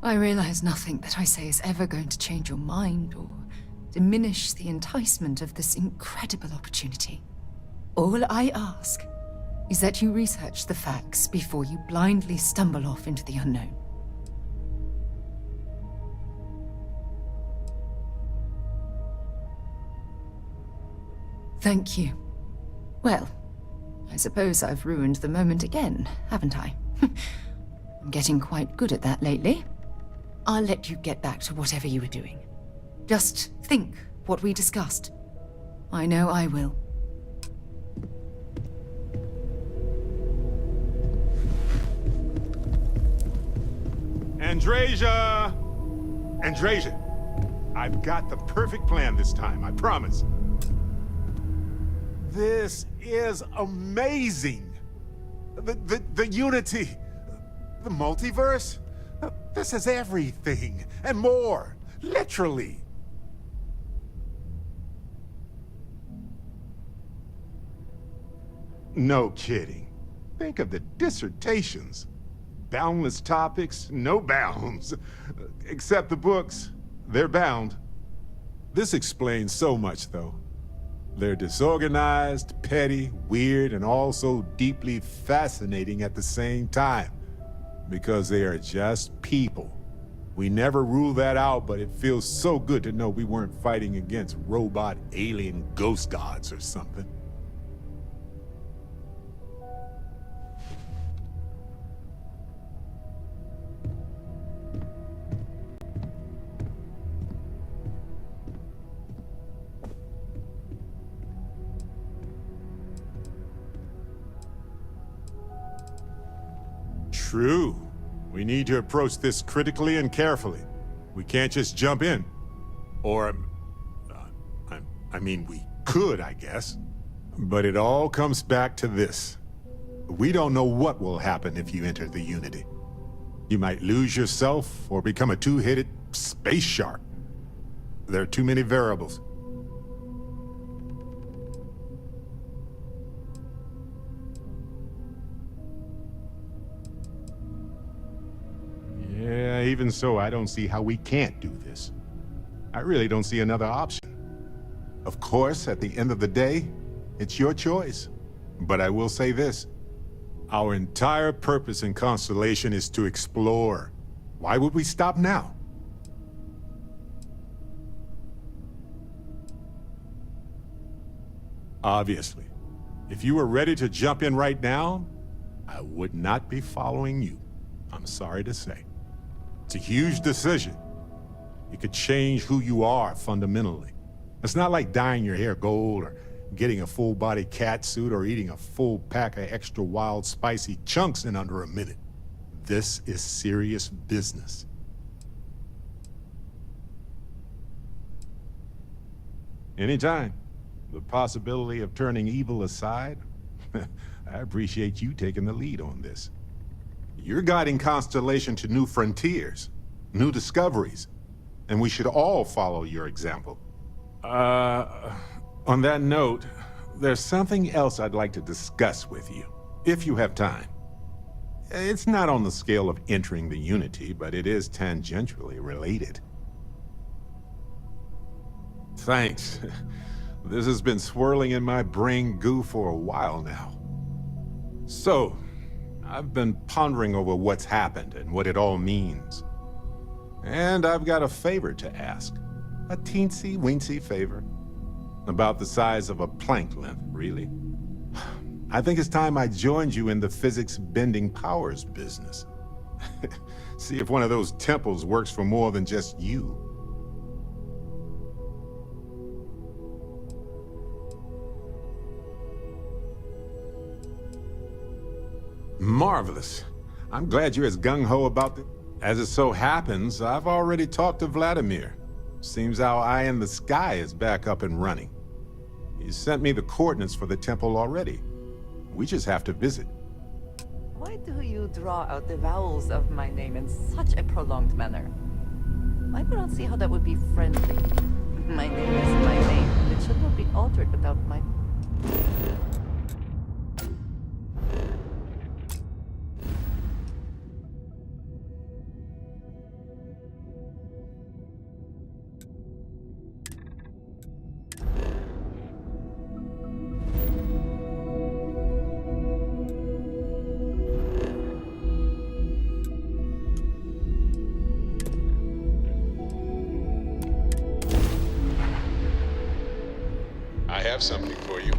I realize nothing that I say is ever going to change your mind or diminish the enticement of this incredible opportunity. All I ask is that you research the facts before you blindly stumble off into the unknown. Thank you. Well, I suppose I've ruined the moment again, haven't I? I'm getting quite good at that lately. I'll let you get back to whatever you were doing. Just think what we discussed. I know I will. Andrasia! Andrasia! I've got the perfect plan this time, I promise. This is amazing! The unity, the multiverse, this is everything, and more, literally. No kidding. Think of the dissertations. Boundless topics, no bounds. Except the books, they're bound. This explains so much, though. They're disorganized, petty, weird, and also deeply fascinating at the same time. Because they are just people. We never rule that out, but it feels so good to know we weren't fighting against robot alien ghost gods or something. True. We need to approach this critically and carefully. We can't just jump in. Or, I mean, we could, I guess. But it all comes back to this. We don't know what will happen if you enter the Unity. You might lose yourself or become a two-headed space shark. There are too many variables. Yeah, even so, I don't see how we can't do this. I really don't see another option. Of course, at the end of the day, it's your choice. But I will say this. Our entire purpose in Constellation is to explore. Why would we stop now? Obviously. If you were ready to jump in right now, I would not be following you. I'm sorry to say. It's a huge decision. It could change who you are fundamentally. It's not like dyeing your hair gold or getting a full-body cat suit or eating a full pack of extra wild spicy chunks in under a minute. This is serious business. Anytime. The possibility of turning evil aside, I appreciate you taking the lead on this. You're guiding Constellation to new frontiers, new discoveries, and we should all follow your example. On that note, there's something else I'd like to discuss with you, if you have time. It's not on the scale of entering the Unity, but it is tangentially related. Thanks. This has been swirling in my brain goo for a while now. So, I've been pondering over what's happened and what it all means. And I've got a favor to ask. A teensy-weensy favor. About the size of a plank length, really. I think it's time I joined you in the physics-bending powers business. See if one of those temples works for more than just you. Marvelous. I'm glad you're as gung-ho about it. As it so happens, I've already talked to Vladimir. Seems our eye in the sky is back up and running. He sent me the coordinates for the temple already. We just have to visit. Why do you draw out the vowels of my name in such a prolonged manner? I do not see how that would be friendly. My name is my name, and it should not be altered without my... I have something for you.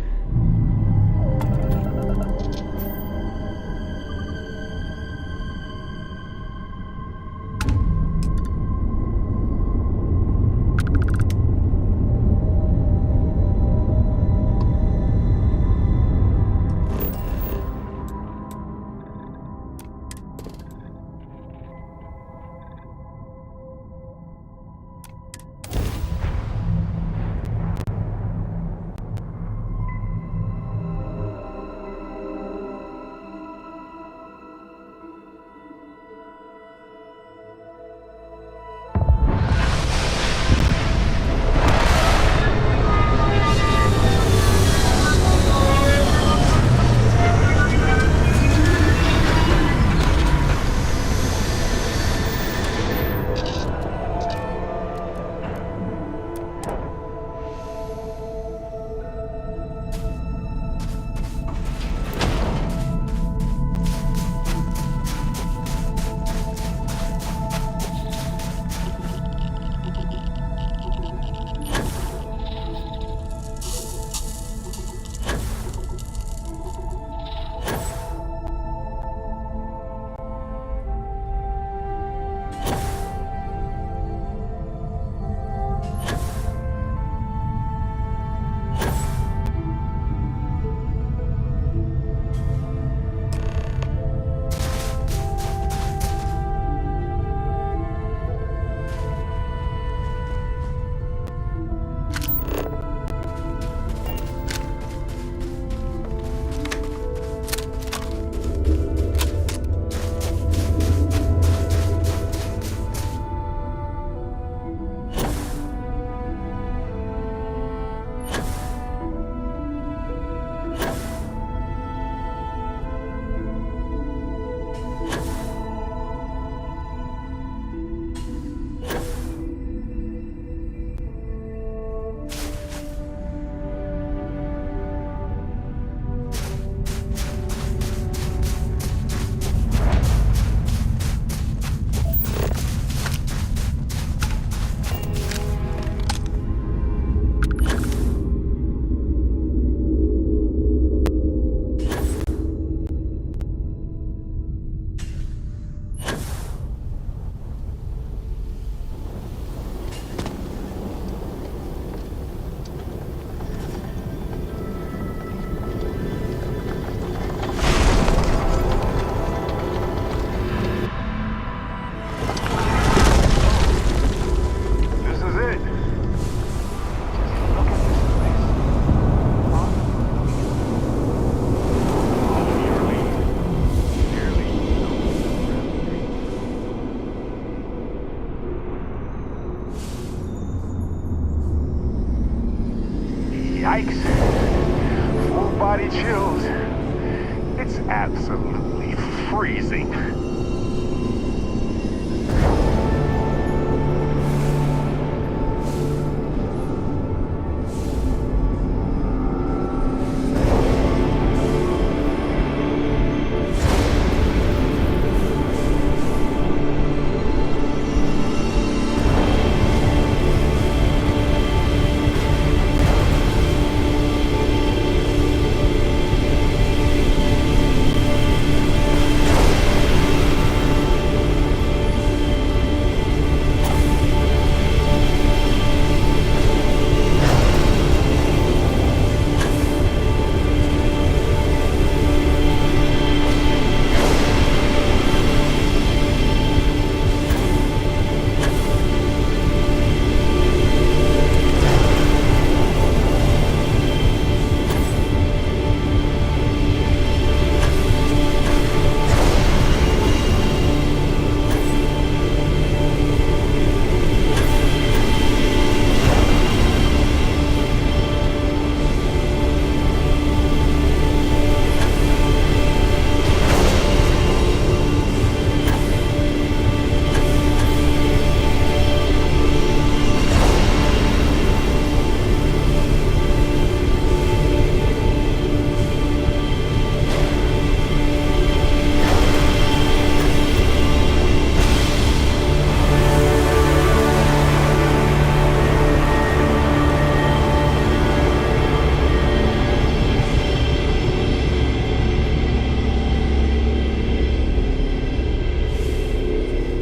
absolutely freezing.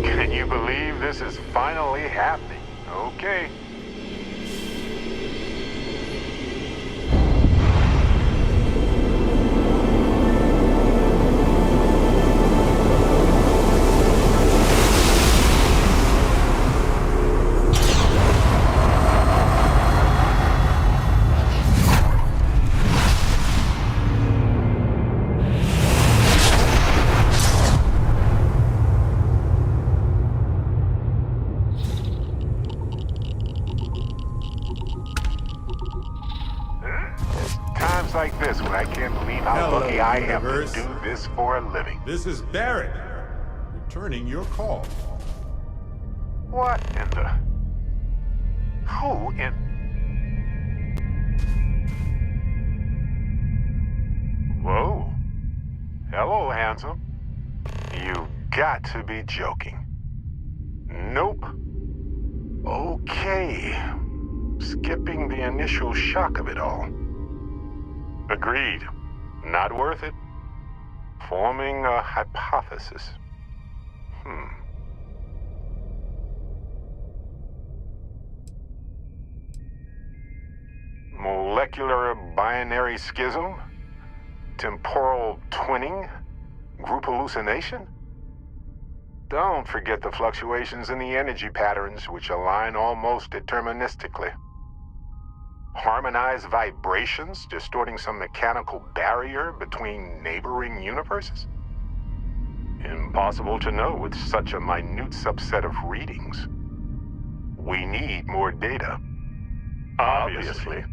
Can you believe this is finally happening? Okay. Times like this when I can't believe how lucky I am to do this for a living. This is Barrett, returning your call. What in the... Who in... Whoa. Hello, handsome. You got to be joking. Nope. Okay. Skipping the initial shock of it all. Agreed. Not worth it. Forming a hypothesis. Molecular binary schism? Temporal twinning? Group hallucination? Don't forget the fluctuations in the energy patterns which align almost deterministically. Harmonized vibrations distorting some mechanical barrier between neighboring universes? Impossible to know with such a minute subset of readings. We need more data. Obviously.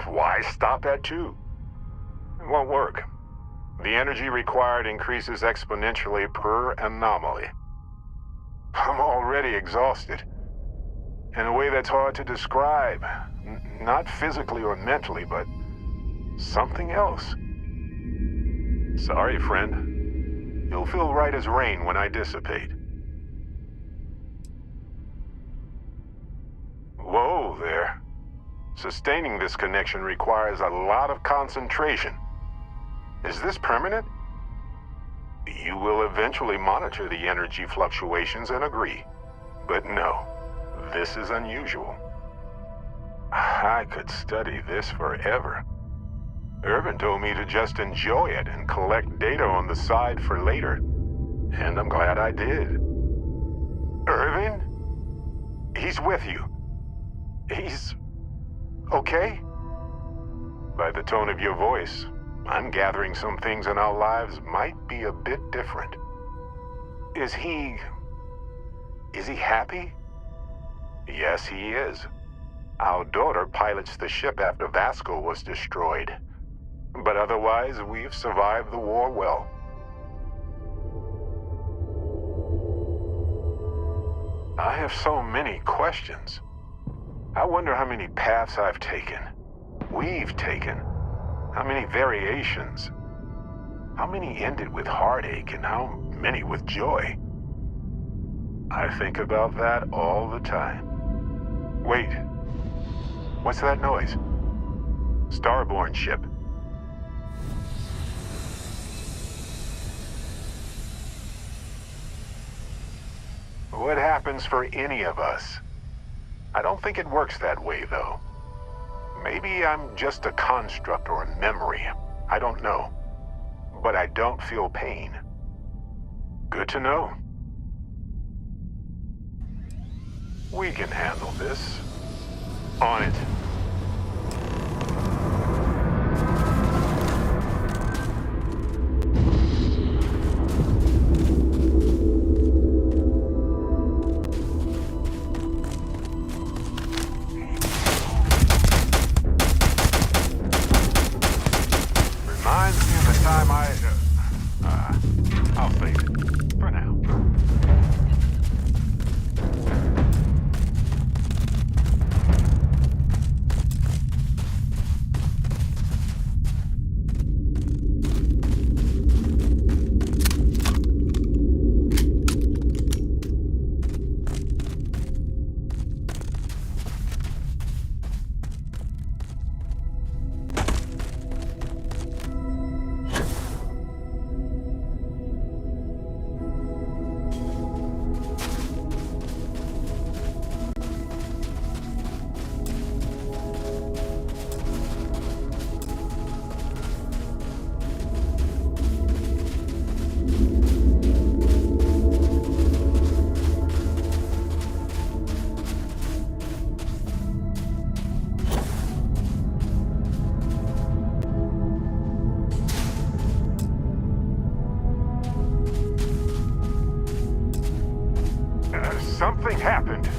Why stop at 2? It won't work. The energy required increases exponentially per anomaly. I'm already exhausted. In a way that's hard to describe. Not physically or mentally, but something else. Sorry, friend. You'll feel right as rain when I dissipate. Whoa there. Sustaining this connection requires a lot of concentration. Is this permanent? You will eventually monitor the energy fluctuations and agree. But no, this is unusual. I could study this forever. Irvin told me to just enjoy it and collect data on the side for later. And I'm glad I did. Irvin? He's with you. He's... okay? By the tone of your voice, I'm gathering some things in our lives might be a bit different. Is he happy? Yes, he is. Our daughter pilots the ship after Vasco was destroyed. But otherwise, we've survived the war well. I have so many questions. I wonder how many paths I've taken, we've taken, how many variations, how many ended with heartache, and how many with joy. I think about that all the time. Wait, what's that noise? Starborn ship. What happens for any of us? I don't think it works that way, though. Maybe I'm just a construct or a memory. I don't know. But I don't feel pain. Good to know. We can handle this. On it. I'll save it. For now. Something happened.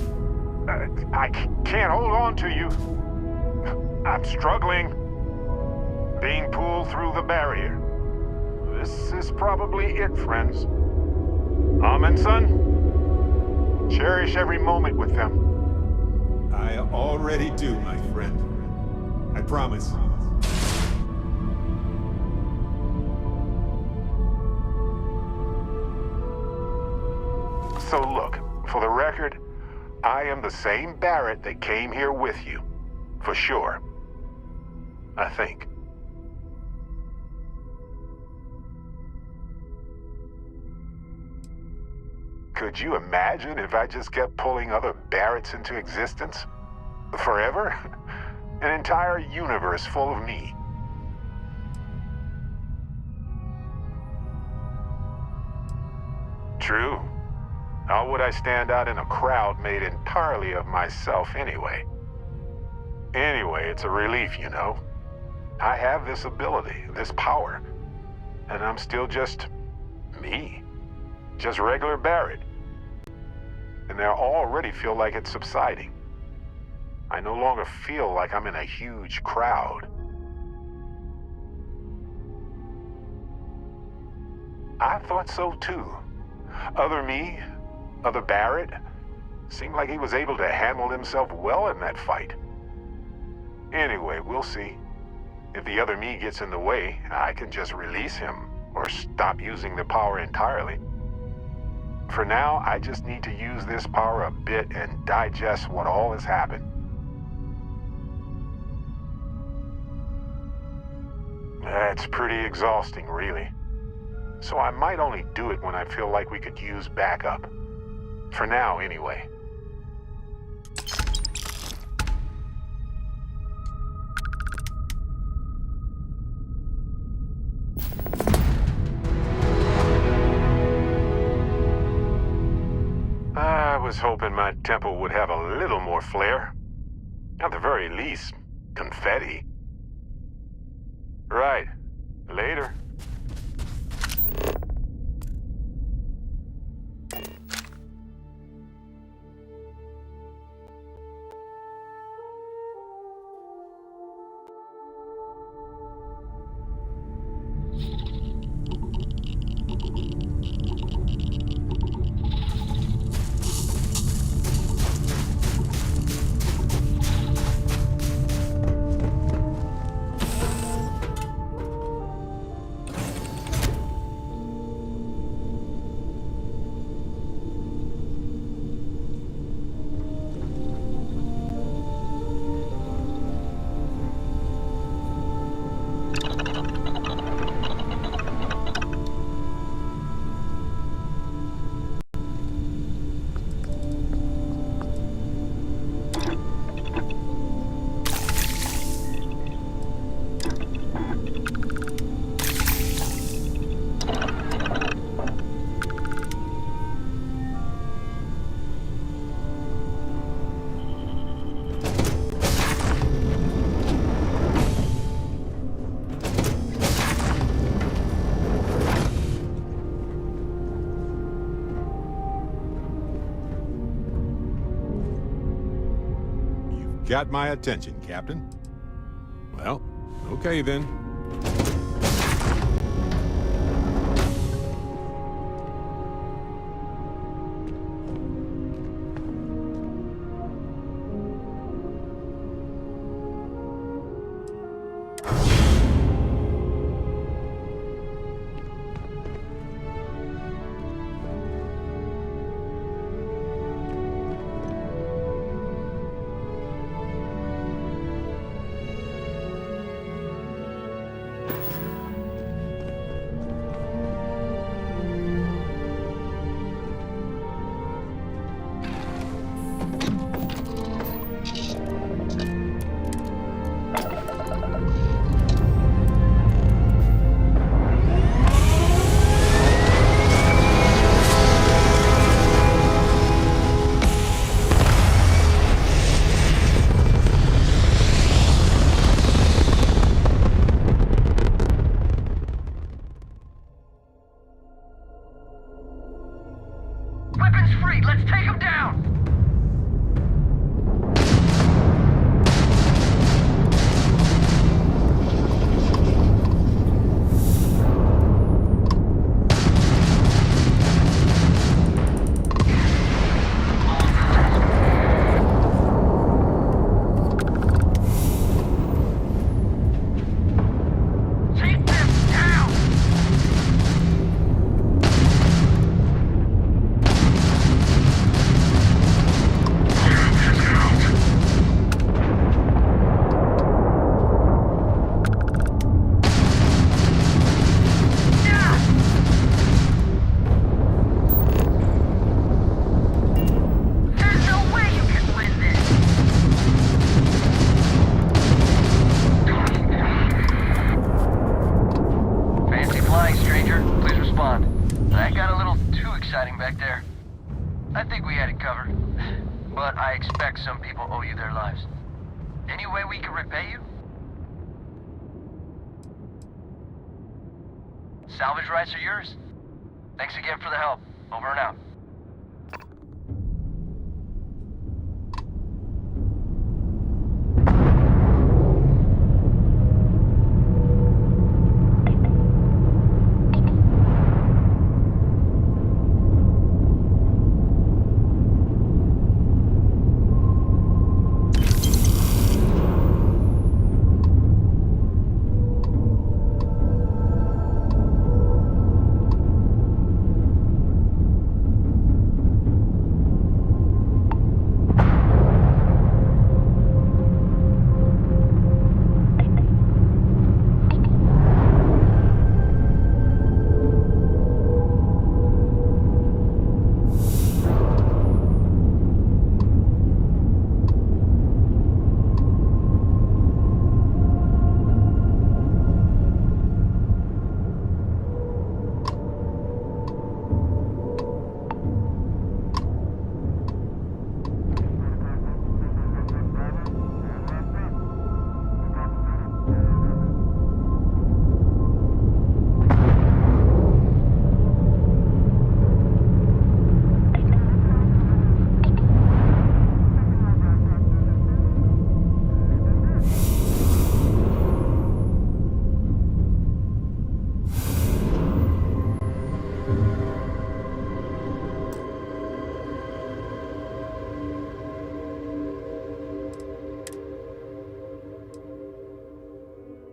I can't hold on to you. I'm struggling. Being pulled through the barrier. This is probably it, friends. Son, cherish every moment with them. I already do, my friend. I promise. So look, for the record, I am the same Barrett that came here with you. For sure. I think. Could you imagine if I just kept pulling other Barretts into existence? Forever? An entire universe full of me. True. How would I stand out in a crowd made entirely of myself anyway? Anyway, it's a relief, you know. I have this ability, this power, and I'm still just me. Just regular Barrett. And I already feel like it's subsiding. I no longer feel like I'm in a huge crowd. I thought so too. Other me, other Barrett, seemed like he was able to handle himself well in that fight. Anyway, we'll see. If the other me gets in the way, I can just release him or stop using the power entirely. For now, I just need to use this power a bit and digest what all has happened. That's pretty exhausting, really. So I might only do it when I feel like we could use backup. For now, anyway. I was hoping my temple would have a little more flair. At the very least, confetti. Right. Later. Got my attention, Captain. Well, okay then. Weapons free! Let's take him down! Take them down! There's no way you can win this! Fancy flying, stranger. Please respond. That got a little too exciting back there. I think we had it covered. But I expect some people owe you their lives. Any way we can repay you? Salvage rights are yours. Thanks again for the help. Over and out.